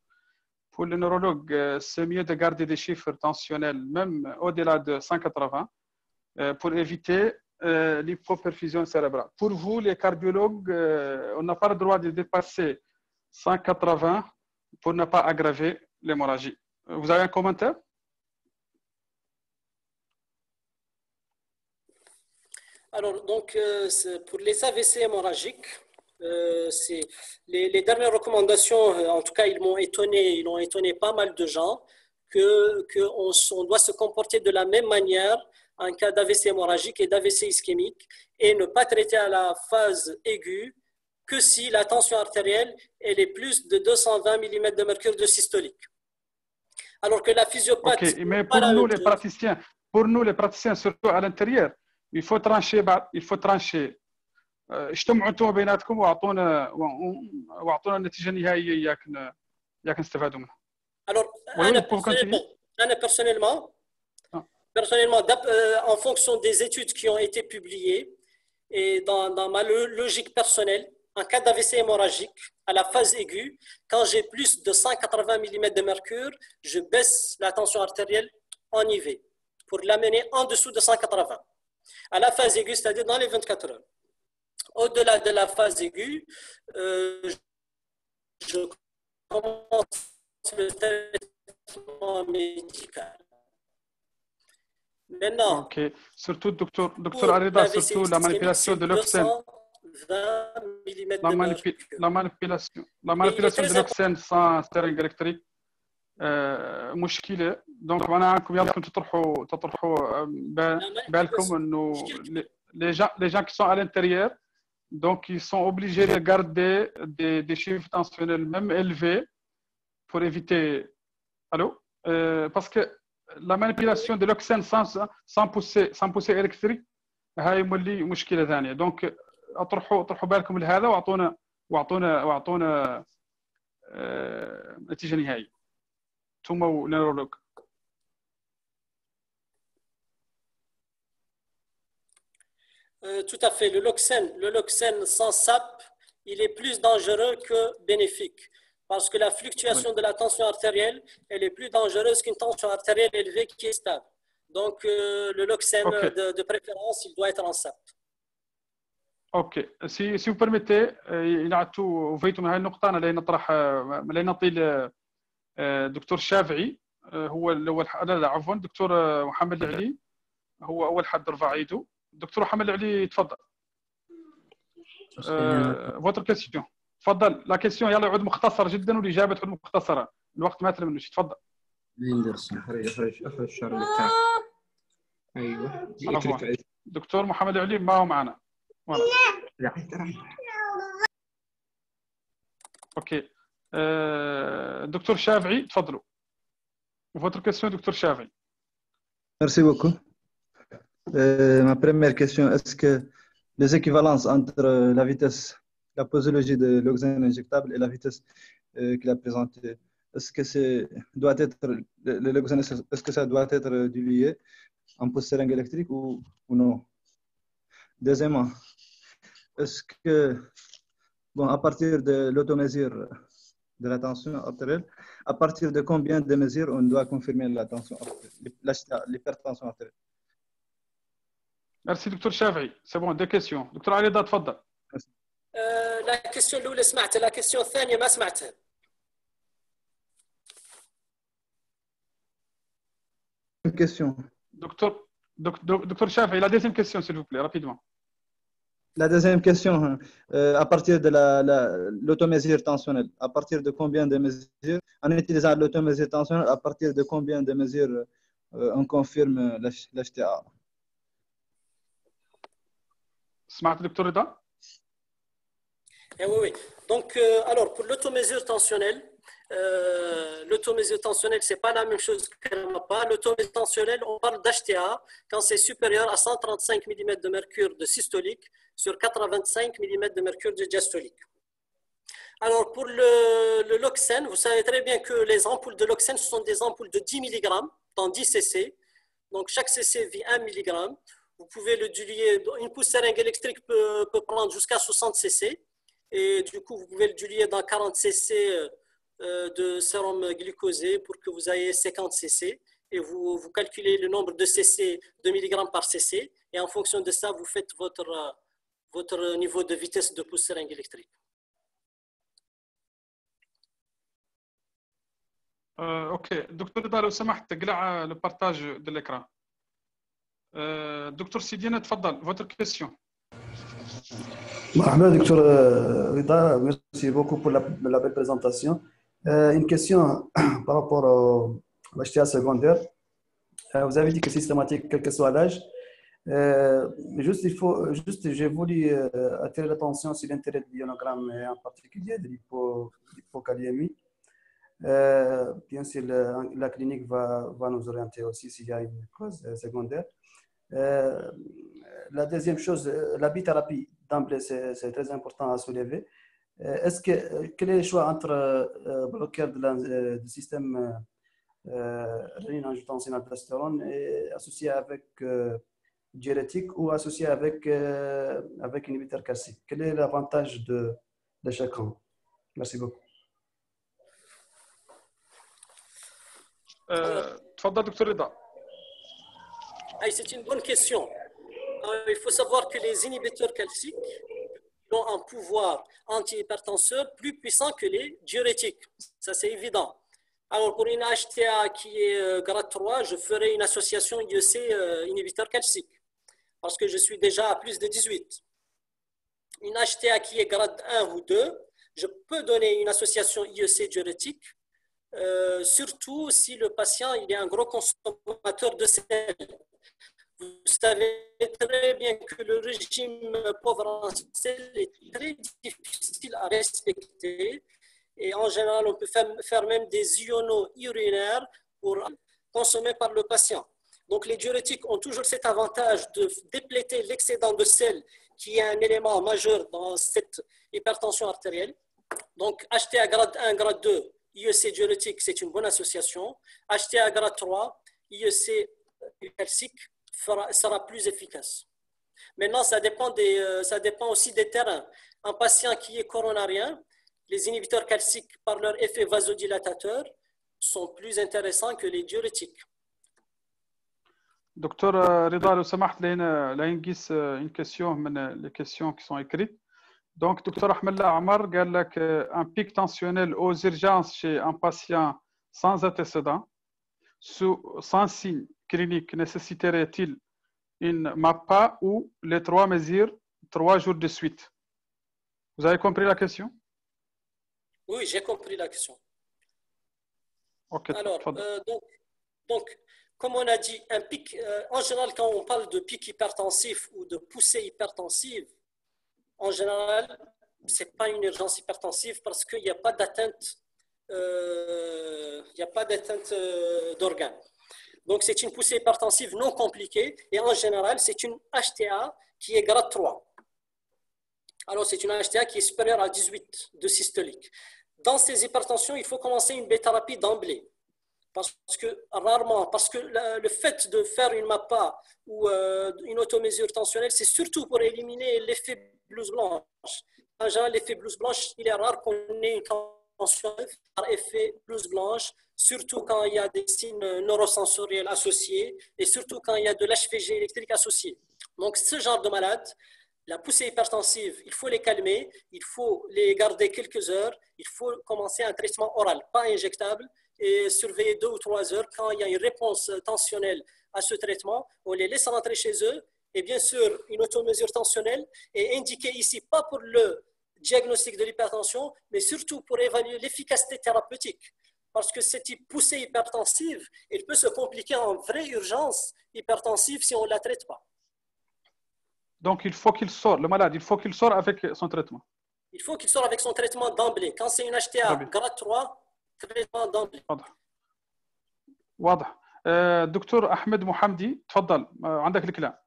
Pour les neurologues, c'est mieux de garder des chiffres tensionnels, même au-delà de 180, pour éviter l'hypoperfusion cérébrale. Pour vous, les cardiologues, on n'a pas le droit de dépasser 180 pour ne pas aggraver l'hémorragie. Vous avez un commentaire? Alors, donc, pour les AVC hémorragiques, les dernières recommandations, en tout cas, ils ont étonné pas mal de gens, qu'on doit se comporter de la même manière en cas d'AVC hémorragique et d'AVC ischémique et ne pas traiter à la phase aiguë que si la tension artérielle elle est plus de 220 mm de mercure de systolique. Alors que la physiopathe... Ok, mais pour nous les praticiens, surtout à l'intérieur, il faut trancher. اجتمعوا انتم بيناتكم واعطونا النتيجه النهائيه ياك نستفادوا منها. Alors, personnellement, en fonction des études qui ont été publiées et dans ma logique personnelle, en cas d'AVC hémorragique, à la phase aiguë, quand j'ai plus de 180 mm de mercure, je baisse la tension artérielle en IV pour l'amener en dessous de 180. À la phase aiguë, c'est-à-dire dans les 24 heures. Au-delà de la phase aiguë, je commence le traitement médical. Maintenant, ok. Surtout, docteur Arida, surtout la manipulation de l'oxène. La manipulation de l'oxène sans string électrique مشكلة. Donc معناها يلزم تطرحوا بالكم إنه les gens qui sont à l'intérieur, donc ils sont obligés de garder des chiffres tensionnels même élevés pour éviter. Allô? Parce que la manipulation de l'oxène sans poussée électrique هاي مولي مشكلة ثانية. Donc اطرحوا بالكم لهذا واعطونا نتيجة نهائية. ثم neurologue. Tout à fait. Le loxène sans SAP, il est plus dangereux que bénéfique. Parce que la fluctuation de la tension artérielle, elle est plus dangereuse qu'une tension artérielle élevée qui est stable. Donc, le loxène de préférence, il doit être en SAP. Ok. Si vous permettez, وفيتم هذه النقطة أنا لين نعطي دكتور شافعي هو الأول. لا عفوا، دكتور محمد العلي هو أول حد رفع يده. دكتور محمد العلي تفضل. votre question. تفضل. لا كيسيون يلا يعود مختصر جدا والإجابة تعود مختصرة. الوقت ما تلم منه. تفضل. اخرج الشر اللي بتاعك. ايوه. دكتور محمد العلي ما هو معنا. اوكي. دكتور شافعي تفضلوا. votre question دكتور شافعي. Merci beaucoup. Ma première question, est-ce que les équivalences entre la vitesse, la posologie de l'oxygène injectable et la vitesse qu'il a présentée, est-ce que doit être l'oxygène, est-ce que ça doit être dilué en pause seringue électrique ou non? Deuxièmement, est-ce que, bon, à partir de l'automesure de la tension artérielle, à partir de combien de mesures on doit confirmer la tension artérielle, l'hypertension artérielle? Merci, docteur Chafi. C'est bon, deux questions. Docteur Ali Rida, تفضل. La question الأولى سمعتها، la question الثانية ما سمعتها. Une question. Docteur Chafi, la deuxième question, s'il vous plaît, rapidement. La deuxième question, à partir de l'automesure tensionnelle, à partir de combien de mesures, en utilisant l'automesure tensionnelle, à partir de combien de mesures on confirme l'HTA? سمعت دكتور رضا؟ Oui, oui. Donc, alors, pour l'automesure tensionnelle, c'est pas la même chose que la MAPA. L'automesure tensionnelle, on parle d'HTA quand c'est supérieur à 135 mm de mercure de systolique sur 85 mm de mercure de diastolique. Alors, pour le Loxène, vous savez très bien que les ampoules de Loxène, ce sont des ampoules de 10 mg dans 10 cc. Donc, chaque cc vit 1 mg. Vous pouvez le diluer. Une pousse seringue électrique peut prendre jusqu'à 60 cc. Et du coup, vous pouvez le diluer dans 40 cc de sérum glucosé pour que vous ayez 50 cc. Et vous calculez le nombre de cc, de mg par cc. Et en fonction de ça, vous faites votre niveau de vitesse de pousse seringue électrique. اوكي دكتور رضا لو سمحت تقلع le partage de l'écran. دكتور سيدينا تفضل votre question. مرحبا دكتور رضا, merci beaucoup pour la belle présentation. Une question par rapport à l'HTA secondaire. Vous avez dit que c'est systématique quel que soit l'âge. J'ai voulu attirer l'attention sur l'intérêt de l'ionogramme et en particulier de l'hypokaliémie. Bien sûr, la clinique va nous orienter aussi s'il y a une cause secondaire. La deuxième chose, la bithérapie d'emblée, c'est très important à soulever. Quel est le choix entre bloqueur du système rénine-angiotensin-aldostérone associé avec diurétique ou associé avec inhibiteur calcique? Quel est l'avantage de chacun? Merci beaucoup. تفضل دكتور رضا. C'est une bonne question. Il faut savoir que les inhibiteurs calciques ont un pouvoir antihypertenseur plus puissant que les diurétiques. Ça, c'est évident. Alors, pour une HTA qui est grade 3, je ferai une association IEC inhibiteur calcique parce que je suis déjà à plus de 18. Une HTA qui est grade 1 ou 2, je peux donner une association IEC diurétique, surtout si le patient il est un gros consommateur de sel. Vous savez très bien que le régime pauvre en sel est très difficile à respecter et en général, on peut faire même des iono-urinaires pour consommer par le patient. Donc, les diurétiques ont toujours cet avantage de dépléter l'excédent de sel qui est un élément majeur dans cette hypertension artérielle. Donc, HTA grade 1, grade 2, IEC diurétique, c'est une bonne association. HTA grade 3, IEC calcique sera plus efficace. Maintenant, ça dépend aussi des terrains. Un patient qui est coronarien, les inhibiteurs calciques, par leur effet vasodilatateur, sont plus intéressants que les diurétiques. Docteur Rida, لو سمحت لنا نقيس une question من les questions qui sont écrites. Donc, docteur Ahmed Amar قال لك un pic tensionnel aux urgences chez un patient sans antécédent, sans signe clinique, nécessiterait-il une MAPA ou les 3 mesures 3 jours de suite? Vous avez compris la question? Oui, j'ai compris la question. Okay, alors, donc, comme on a dit, un pic, en général, quand on parle de pic hypertensif ou de poussée hypertensive, en général, ce n'est pas une urgence hypertensive parce qu'il n'y a pas d'atteinte d'organes. Donc, c'est une poussée hypertensive non compliquée et en général, c'est une HTA qui est grade 3. Alors, c'est une HTA qui est supérieure à 18 de systolique. Dans ces hypertensions, il faut commencer une B-thérapie d'emblée. Parce que le fait de faire une MAPA ou une automesure tensionnelle, c'est surtout pour éliminer l'effet blouse blanche. En général, l'effet blouse blanche, il est rare qu'on ait une tension par effet blouse blanche, surtout quand il y a des signes neurosensoriels associés et surtout quand il y a de l'HVG électrique associé. Donc, ce genre de malades, la poussée hypertensive, il faut les calmer, il faut les garder quelques heures, il faut commencer un traitement oral, pas injectable, et surveiller 2 ou 3 heures. Quand il y a une réponse tensionnelle à ce traitement, on les laisse rentrer chez eux. Et bien sûr, une automesure tensionnelle est indiquée ici, pas pour le diagnostic de l'hypertension, mais surtout pour évaluer l'efficacité thérapeutique. Parce que cette poussée hypertensive, elle peut se compliquer en vraie urgence hypertensive si on ne la traite pas. Donc, il faut qu'il sorte, le malade, il faut qu'il sorte avec son traitement. Il faut qu'il sorte avec son traitement d'emblée. Quand c'est une HTA grade 3, traitement d'emblée. واضح. دكتور أحمد محمدي تفضل عندك الكلام.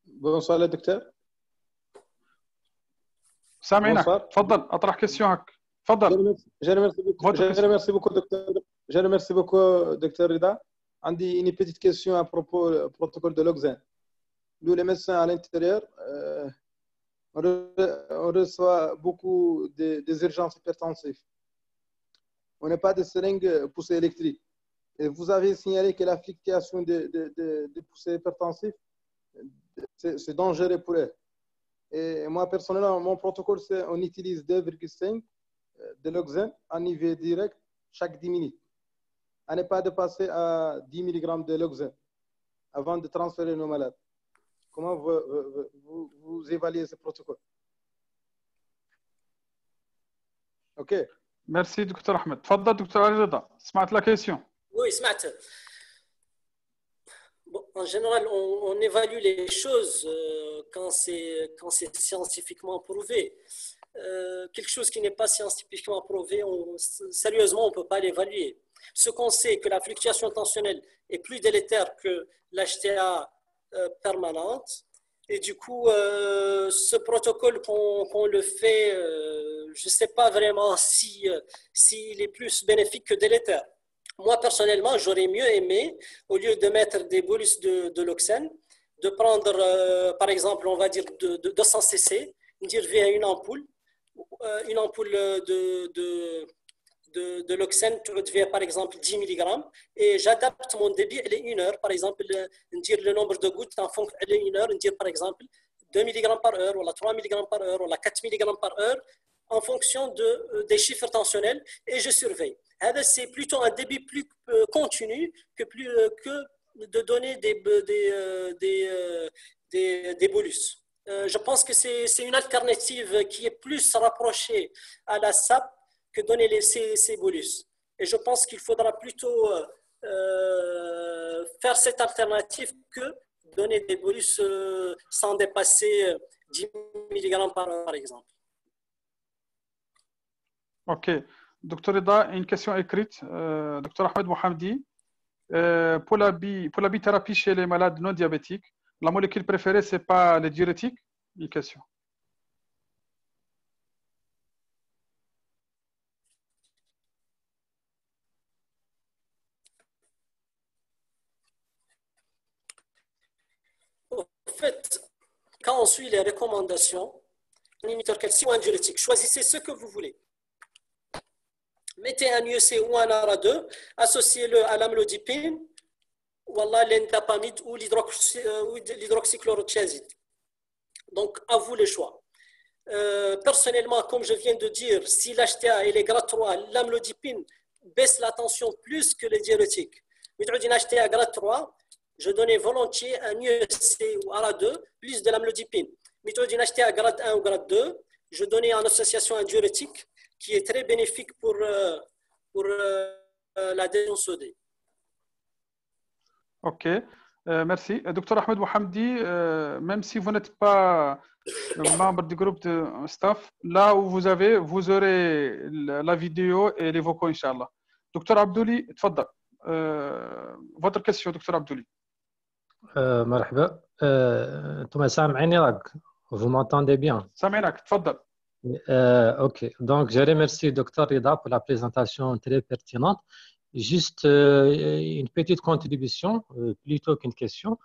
Bonsoir docteur. سامعينك تفضل اطرح كيسيونك تفضل. Je remercie beaucoup docteur Rida. عندي une petite question à propos du protocole de l'oxène. Nous, les médecins à l'intérieur, on reçoit beaucoup des urgences hypertensives. On n'a pas de seringue poussée électrique. Et vous avez signalé que la fluctuation de poussée hypertensive, c'est dangereux pour eux. Et moi, personnellement, mon protocole, c'est on utilise 2,5 de l'oxène en IV direct chaque 10 minutes. À ne pas dépasser à 10 mg de l'oxène avant de transférer nos malades. Comment vous évaluez ce protocole? OK. Merci, docteur Ahmed. تفضل دكتور علي رضا. سمعت la question. Oui, سمعت. Bon, en général, on évalue les choses quand c'est scientifiquement prouvé. Quelque chose qui n'est pas scientifiquement prouvé, sérieusement, on ne peut pas l'évaluer. Ce qu'on sait, que la fluctuation tensionnelle est plus délétère que l'HTA permanente. Et du coup, ce protocole qu'on le fait, je ne sais pas vraiment s'il est plus bénéfique que délétère. Moi, personnellement, j'aurais mieux aimé, au lieu de mettre des bolus de l'oxène, de prendre, par exemple, on va dire de 200 cc, dire via une ampoule de l'oxène, via par exemple 10 mg, et j'adapte mon débit, elle est 1 heure, par exemple, dire le nombre de gouttes en fonction, elle est 1 heure, dire par exemple 2 mg par heure, ou 3 mg par heure, ou 4 mg par heure, en fonction des chiffres tensionnels, et je surveille. C'est plutôt un débit plus continu que de donner des bolus. Je pense que c'est une alternative qui est plus rapprochée à la SAP que donner ces bolus. Et je pense qu'il faudra plutôt faire cette alternative que donner des bolus sans dépasser 10 mg par heure, par exemple. Ok. Docteur Rida, une question écrite. Docteur Ahmed Mohamdi, pour la bithérapie chez les malades non diabétiques, la molécule préférée, ce n'est pas les diurétiques? Une question. En fait, quand on suit les recommandations, un inhibiteur calcium ou un diurétique, choisissez ce que vous voulez. Mettez un IEC ou un ARA2, associez-le à l'amlodipine, ou à l'entapamide ou l'hydroxychlorothiazide. Donc, à vous les choix. Personnellement, comme je viens de dire, si l'HTA est grade 3, l'amlodipine baisse la tension plus que les diurétiques. Mais dans une HTA grade 3, je donnais volontiers un IEC ou ARA2 plus de l'amlodipine. Mais dans une HTA grade 1 ou grade 2, je donnais en association un diurétique qui est très bénéfique pour la détention. Ok, merci. Docteur Ahmed Mohamdi, même si vous n'êtes pas membre du groupe de staff, là où vous aurez la vidéo et les vocaux, Inch'Allah. دكتور عبدولي تفضل. votre question دكتور عبدولي. مرحبا. انتم سامعيني راك؟ vous m'entendez bien? سامعينك تفضل. Ok, donc je remercie Dr Rida pour la présentation très pertinente. Juste une petite contribution, plutôt qu'une question,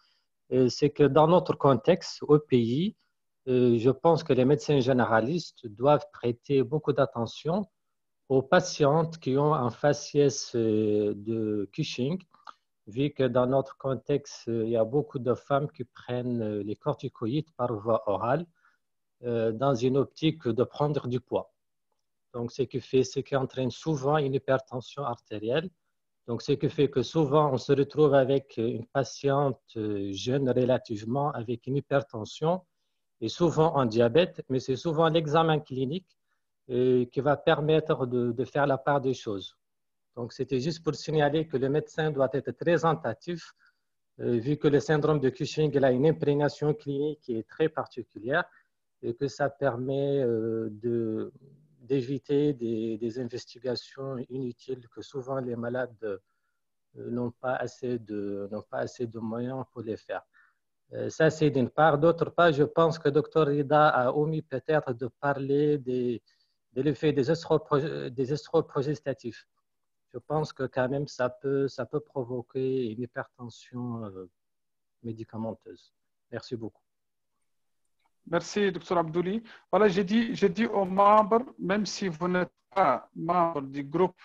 c'est que dans notre contexte au pays, je pense que les médecins généralistes doivent prêter beaucoup d'attention aux patientes qui ont un faciès de Cushing, vu que dans notre contexte, il y a beaucoup de femmes qui prennent les corticoïdes par voie orale dans une optique de prendre du poids. Donc, ce qui entraîne souvent une hypertension artérielle. Donc, ce qui fait que souvent, on se retrouve avec une patiente jeune relativement avec une hypertension et souvent en diabète, mais c'est souvent l'examen clinique qui va permettre de faire la part des choses. Donc, c'était juste pour signaler que le médecin doit être très attentif, vu que le syndrome de Cushing a une imprégnation clinique qui est très particulière et que ça permet d'éviter des investigations inutiles que souvent les malades n'ont pas assez de moyens pour les faire. Ça, c'est d'une part. D'autre part, je pense que Dr Rida a omis peut-être de parler de l'effet des estroprogestatifs. Je pense que quand même, ça peut provoquer une hypertension médicamenteuse. Merci beaucoup. Merci, Dr Abdouli. Voilà, j'ai dit aux membres, même si vous n'êtes pas membre du groupe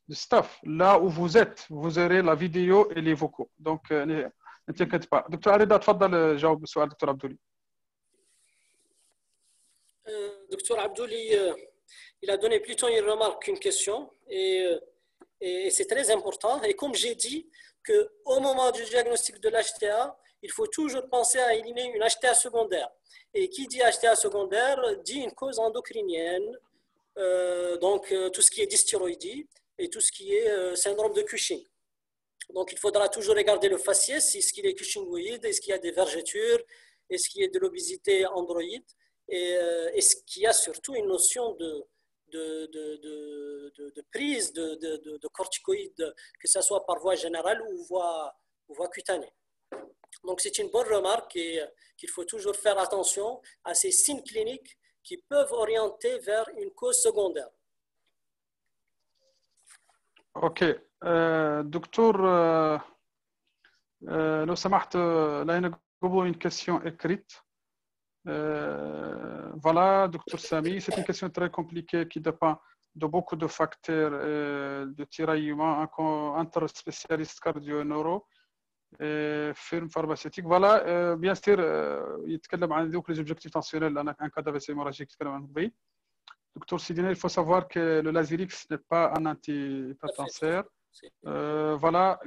de staff, là où vous êtes, vous aurez la vidéo et les vocaux. Donc, ne t'inquiète pas. Dr Rida, تفضل جاوب السؤال دكتور عبدولي. Dr Abdouli, il a donné plutôt une remarque qu'une question et c'est très important. Et comme j'ai dit, qu'au moment du diagnostic de l'HTA, il faut toujours penser à éliminer une HTA secondaire. Et qui dit HTA secondaire dit une cause endocrinienne, donc tout ce qui est dysthyroïdie et tout ce qui est syndrome de Cushing. Donc il faudra toujours regarder le faciès, est-ce qu'il est Cushingoïde, est-ce qu'il y a des vergetures, est-ce qu'il y a de l'obésité androïde, et est-ce qu'il y a surtout une notion de prise de corticoïdes, que ce soit par voie générale ou voie cutanée. Donc c'est une bonne remarque et qu'il faut toujours faire attention à ces signes cliniques qui peuvent orienter vers une cause secondaire. Ok. دكتور لو سمحت لا نقبل une question écrite. Voilà, docteur Sami, c'est une question très compliquée qui dépend de beaucoup de facteurs de tiraillement entre spécialistes cardio-neuro et firmes pharmaceutiques. Voilà, bien sûr, يتكلم عن ذوك les objectifs tensionnels en cas d'AVC hémorragique يتكلم عن البي. Docteur Sidina, il faut savoir que le Lasirix n'est pas un antihypertenseur. Voilà,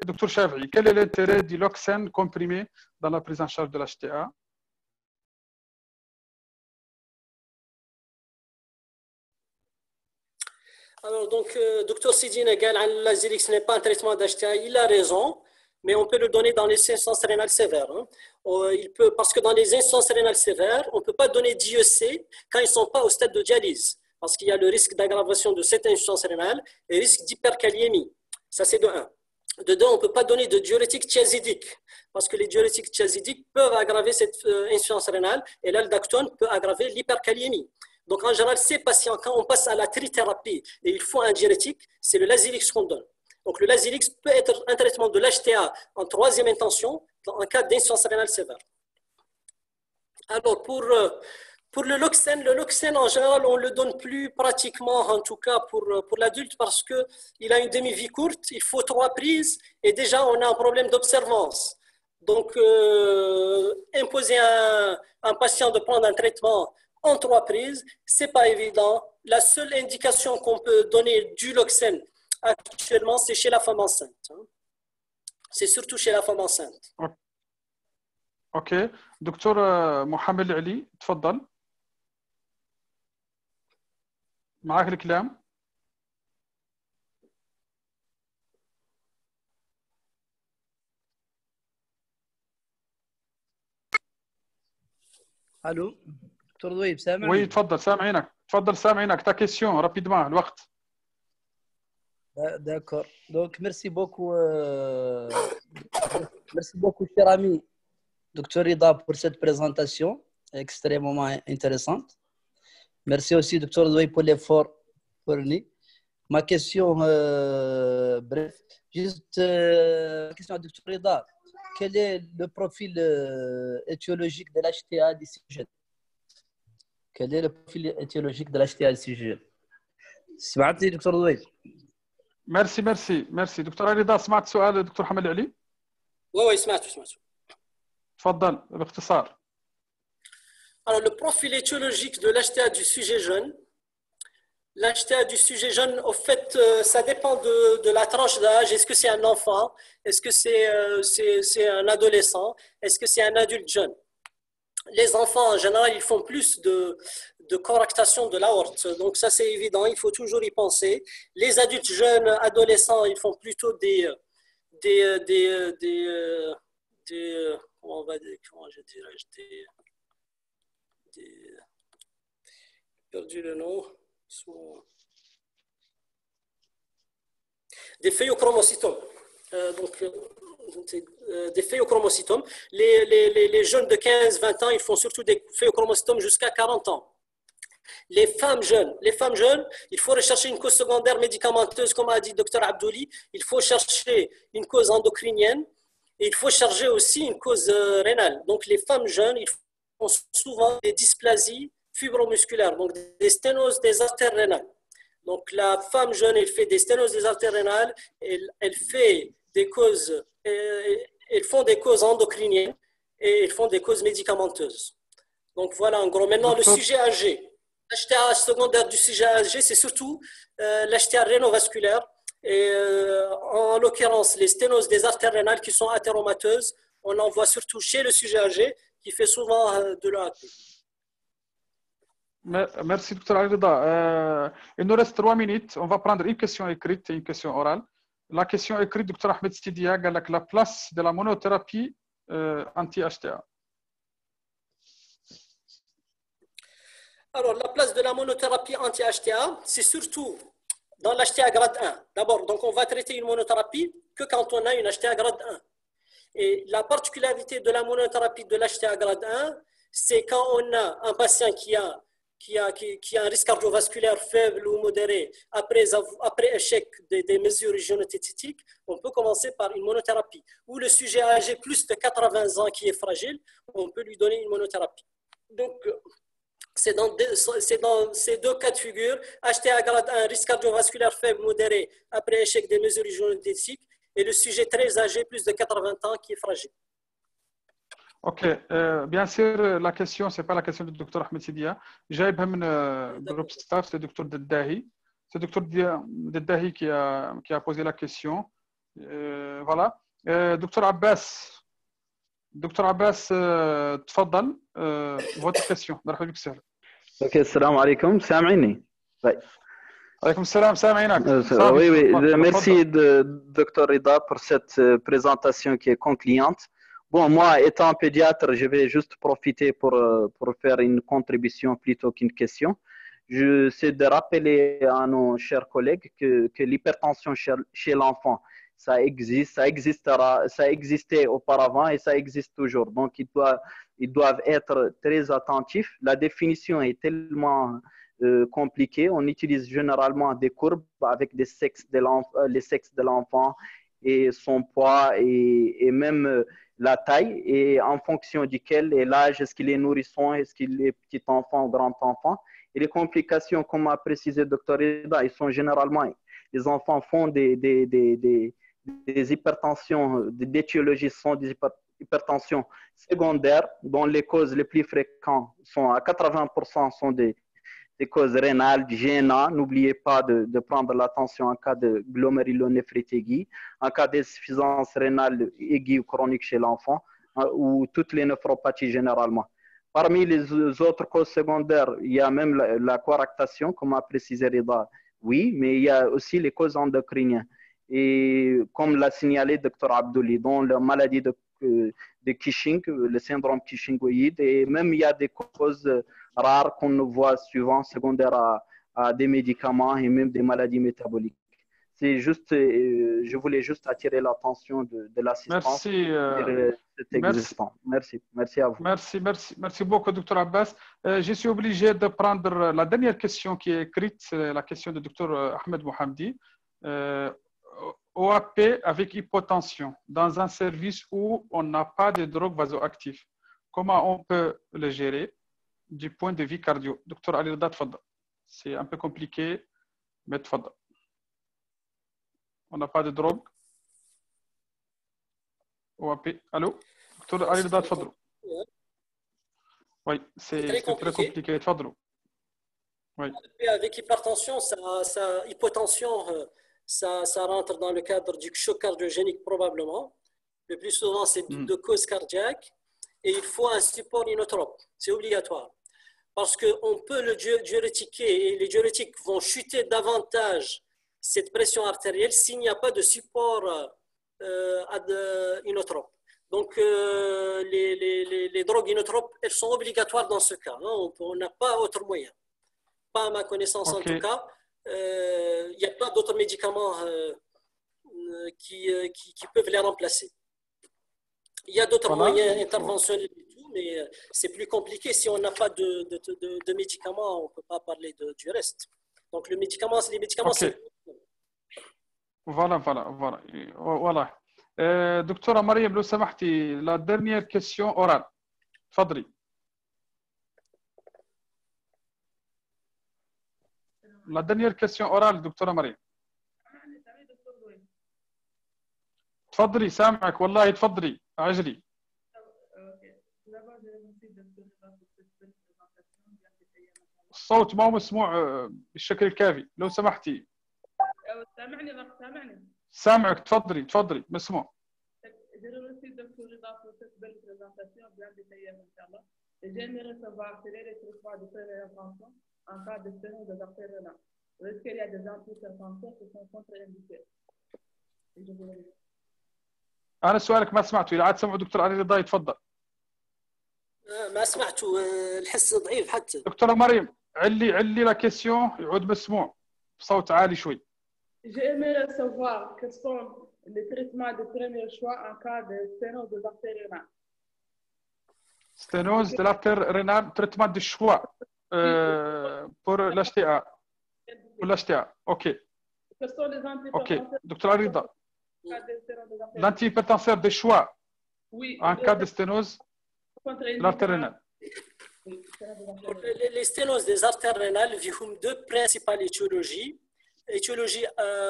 docteur Chavi, quel est l'intérêt du Loxène comprimé dans la prise en charge de l'HTA? Alors, donc, docteur Sidine, l'Azirix n'est pas un traitement d'HTA, il a raison, mais on peut le donner dans les insuffisance rénale sévère. Hein. Parce que dans les insuffisance rénale sévère, on ne peut pas donner d'IEC quand ils ne sont pas au stade de dialyse, parce qu'il y a le risque d'aggravation de cette insuffisance rénale et risque d'hyperkaliémie. Ça, c'est de 1. De 2, on ne peut pas donner de diurétique thiazidique, parce que les diurétiques thiazidiques peuvent aggraver cette insuffisance rénale et l'aldactone peut aggraver l'hyperkaliémie. Donc, en général, ces patients, quand on passe à la trithérapie et il faut un diurétique, c'est le Lasirix qu'on donne. Donc, le Lasirix peut être un traitement de l'HTA en 3e intention en cas d'insuffisance rénale sévère. Alors, pour le Loxène, en général, on ne le donne plus pratiquement, en tout cas pour l'adulte, parce qu'il a une demi-vie courte, il faut 3 prises et déjà, on a un problème d'observance. Donc, imposer à un patient de prendre un traitement en 3 prises, ce n'est pas évident. La seule indication qu'on peut donner du Loxène actuellement, c'est chez la femme enceinte. C'est surtout chez la femme enceinte. Ok. Docteur Mohamed Ali, تفضل. معك الكلام. الو دكتور ضويب سامعني؟ وي تفضل سامعينك، تفضل سامعينك. تا كيسيون رابيدمان الوقت. D'accord. Donc, merci beaucoup, cher ami, Dr Rida, pour cette présentation extrêmement intéressante. Merci aussi, Dr Douay, pour l'effort fourni. Ma question, bref, juste question à Dr Rida. Quel est le profil étiologique de l'HTA du sujet? Quel est le profil étiologique de l'HTA du sujet? سمعتني دكتور ضويف؟ ميرسي دكتور رضا، سمعت سؤال دكتور حمد علي؟ Oui, سمعته. تفضل باختصار. Alors, le profil étiologique de l'HTA du sujet jeune. L'HTA du sujet jeune, au fait, ça dépend de la tranche d'âge. Est-ce que c'est un enfant? Est-ce que c'est un adolescent? Est-ce que c'est un adulte jeune? Les enfants, en général, ils font plus de correctation de l'aorte. Donc ça, c'est évident, il faut toujours y penser. Les adultes jeunes, adolescents, ils font plutôt perdu le nom. Des phéochromocytomes. Des phéochromocytomes. Les jeunes de 15-20 ans, ils font surtout des phéochromocytomes jusqu'à 40 ans. Les femmes jeunes, il faut rechercher une cause secondaire médicamenteuse, comme a dit le Dr Abdouli. Il faut chercher une cause endocrinienne et il faut chercher aussi une cause rénale. Donc les femmes jeunes, ils font souvent des dysplasies fibromusculaires, donc des sténoses des artères rénales. Donc la femme jeune, elle fait des sténoses des artères rénales, elle fait des causes, elles font des causes endocriniennes et elles font des causes médicamenteuses. Donc voilà en gros. Maintenant, le sujet âgé. L'HTA secondaire du sujet âgé, c'est surtout l'HTA rénovasculaire et en l'occurrence les sténoses des artères rénales qui sont athéromateuses. On en voit surtout chez le sujet âgé qui fait souvent de l'EAP. Merci, Dr Rida. Il nous reste 3 minutes. On va prendre une question écrite et une question orale. La question écrite, Dr Ahmed Sidia, avec la place de la monothérapie anti-HTA. Alors, la place de la monothérapie anti-HTA, c'est surtout dans l'HTA grade 1. D'abord, donc on va traiter une monothérapie que quand on a une HTA grade 1. Et la particularité de la monothérapie de l'HTA grade 1, c'est quand on a un patient qui a un risque cardiovasculaire faible ou modéré après échec des mesures régionothétiques, on peut commencer par une monothérapie. Ou le sujet âgé plus de 80 ans qui est fragile, on peut lui donner une monothérapie. Donc, c'est dans ces deux cas de figure, HTA grade 1, risque cardiovasculaire faible, modéré, après échec des mesures régionothétiques, et le sujet très âgé, plus de 80 ans, qui est fragile. Ok, bien sûr, la question, ce n'est pas la question du docteur Ahmed Sidia. J'ai un groupe staff, c'est le docteur Deddahi. C'est le docteur Deddahi qui a posé la question. Voilà. Docteur Abbas, تفضل votre question. مرحبا بك سهل. Ok, السلام عليكم. سامعيني؟ طيب. عليكم السلام, سامعينك. Oui, merci Dr Rida pour cette présentation qui est concluante. Bon, moi, étant pédiatre, je vais juste profiter pour faire une contribution plutôt qu'une question. J'essaie de rappeler à nos chers collègues que l'hypertension chez l'enfant, ça existe, ça existait auparavant et ça existe toujours. Donc, ils doivent être très attentifs. La définition est tellement compliquée. On utilise généralement des courbes avec les sexes de l'enfant et son poids et même la taille, et en fonction duquel est l'âge, est-ce qu'il est nourrisson, est-ce qu'il est petit enfant ou grand enfant. Et les complications, comme a précisé le Dr Rida, ils sont généralement, les enfants font des hypertensions, des étiologies sont des hypertensions secondaires, dont les causes les plus fréquentes sont à 80% sont des causes rénales, du GNA. N'oubliez pas de prendre l'attention en cas de glomérulonéphrite aiguë, en cas d'insuffisance rénale aiguë ou chronique chez l'enfant, ou toutes les néphropathies généralement. Parmi les autres causes secondaires, il y a même la coarctation, comme a précisé Rida, oui, mais il y a aussi les causes endocriniennes. Et comme l'a signalé Dr Abdouli, dont la maladie de Cushing, le syndrome Cushingoïde, et même il y a des causes rares qu'on voit souvent secondaires à des médicaments et même des maladies métaboliques. c'est juste, je voulais juste attirer l'attention de l'assistance Merci. sur cet existant. Merci à vous. Merci beaucoup, Dr Abbas. Je suis obligé de prendre la dernière question qui est écrite, c'est la question du Dr Ahmed Mohamdi. OAP avec hypotension dans un service où on n'a pas de drogue vasoactive. Comment on peut le gérer du point de vue cardio? Dr Ali Rida, tfadal. C'est un peu compliqué, mais tfadal. On n'a pas de drogue. OAP. Allô? Dr Ali Rida, tfadal. Oui, c'est très compliqué. Tfadal. Oui. Avec hypertension, hypotension, ça rentre dans le cadre du choc cardiogénique probablement. Le plus souvent, c'est de cause cardiaque. Et il faut un support inotrope. C'est obligatoire. Parce qu'on peut le diurétiquer et les diurétiques vont chuter davantage cette pression artérielle s'il n'y a pas de support inotrope. Donc, les drogues inotropes, elles sont obligatoires dans ce cas. Hein. On n'a pas autre moyen. Pas à ma connaissance en tout cas. Il n'y a pas d'autres médicaments qui peuvent les remplacer. Il y a d'autres moyens interventionnels et tout, mais c'est plus compliqué. Si on n'a pas de médicaments, on ne peut pas parler du reste. Donc, les médicaments, c'est... Voilà. Docteur Mariam, لو سمحتي, la dernière question orale. تفضلي. La dernière question orale, docteur Mariam. تفضلي سامعك والله تفضلي عجلي. الصوت ما هو مسموع بالشكل الكافي لو سمحتي. سامعني سامعك تفضلي مسموع. J'aimerais savoir quel est le traitement de prévention en cas de sténose des artères rénales. Est-ce qu'il y a des antihypertenseurs qui sont contre-indiqués? أنا سؤالك ما سمعته، إذا عاد سمعوا دكتور علي رضا يتفضل. ما سمعته، الحس ضعيف حتى. دكتورة مريم علي لا كيسيون يعود مسموع بصوت عالي شوي. J'aimerais savoir quels sont les traitements de premier choix en cas de sténose des artères rénales. Sténose de l'artère rénale, traitement de choix pour l'HTA. Pour l'HTA, ok. Quels sont les antihypertenseurs? Ok, docteur Ali Rida. L'antihypertenseur de choix en cas de sténose de l'artère rénale. Les sténoses des artères rénales ont deux principales étiologies. Étiologie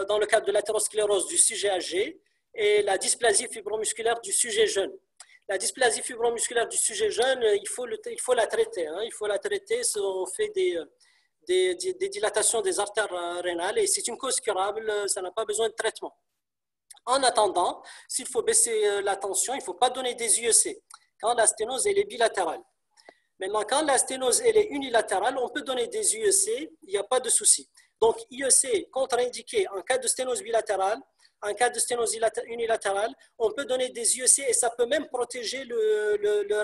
dans le cadre de l'athérosclérose du sujet âgé et la dysplasie fibromusculaire du sujet jeune. La dysplasie fibromusculaire du sujet jeune, il faut la traiter. Hein. Il faut la traiter. On fait des dilatations des artères rénales et c'est une cause curable. Ça n'a pas besoin de traitement. En attendant, s'il faut baisser la tension, il ne faut pas donner des IEC quand la sténose elle est bilatérale. Maintenant, quand la sténose elle est unilatérale, on peut donner des IEC, il n'y a pas de souci. Donc, IEC contre-indiqué en cas de sténose bilatérale, en cas de sténose unilatérale, on peut donner des IEC et ça peut même protéger le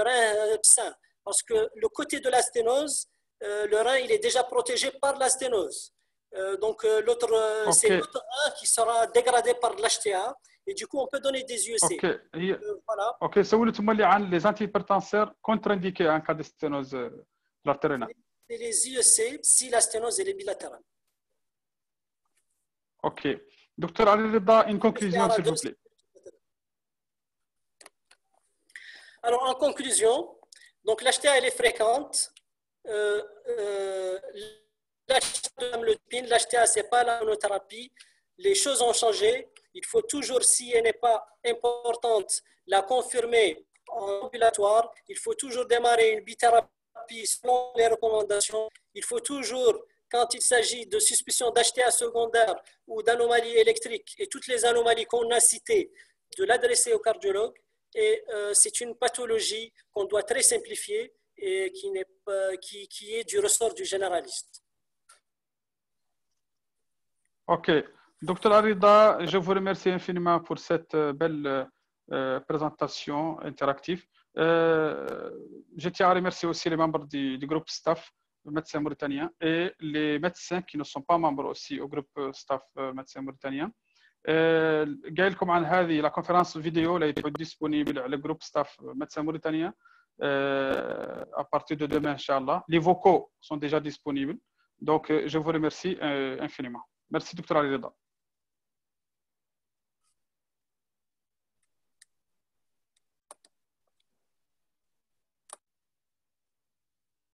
rein sain. Parce que le côté de la sténose, le rein, il est déjà protégé par la sténose. Donc, c'est l'autre rein qui sera dégradé par l'HTA et du coup, on peut donner des IEC. Voilà. Ok, سولتم اللي عن les antihypertenseurs contre-indiqués en cas de sténose de l'artère rénale. C'est les IEC si la sténose elle est bilatérale. Ok. Docteur Ali Rida, une conclusion, s'il vous plaît. Alors, en conclusion, donc l'HTA elle est fréquente. L'HTA, ce n'est pas la monothérapie. Les choses ont changé. Il faut toujours, si elle n'est pas importante, la confirmer en ambulatoire. Il faut toujours démarrer une bithérapie selon les recommandations. Il faut toujours, quand il s'agit de suspicion d'HTA secondaire ou d'anomalies électriques et toutes les anomalies qu'on a citées, de l'adresser au cardiologue. Et c'est une pathologie qu'on doit très simplifier et qui est du ressort du généraliste. Ok. Docteur Ali Rida, je vous remercie infiniment pour cette belle présentation interactive. Je tiens à remercier aussi les membres du groupe staff médecins mauritaniens et les médecins qui ne sont pas membres aussi au groupe staff médecins mauritaniens. قايل لكم عن هذه la conférence vidéo اللي est disponible على le groupe staff médecins mauritaniens à partir de demain inchallah. Les vocaux sont déjà disponibles. Donc je vous remercie infiniment. Merci docteur Ali Rida.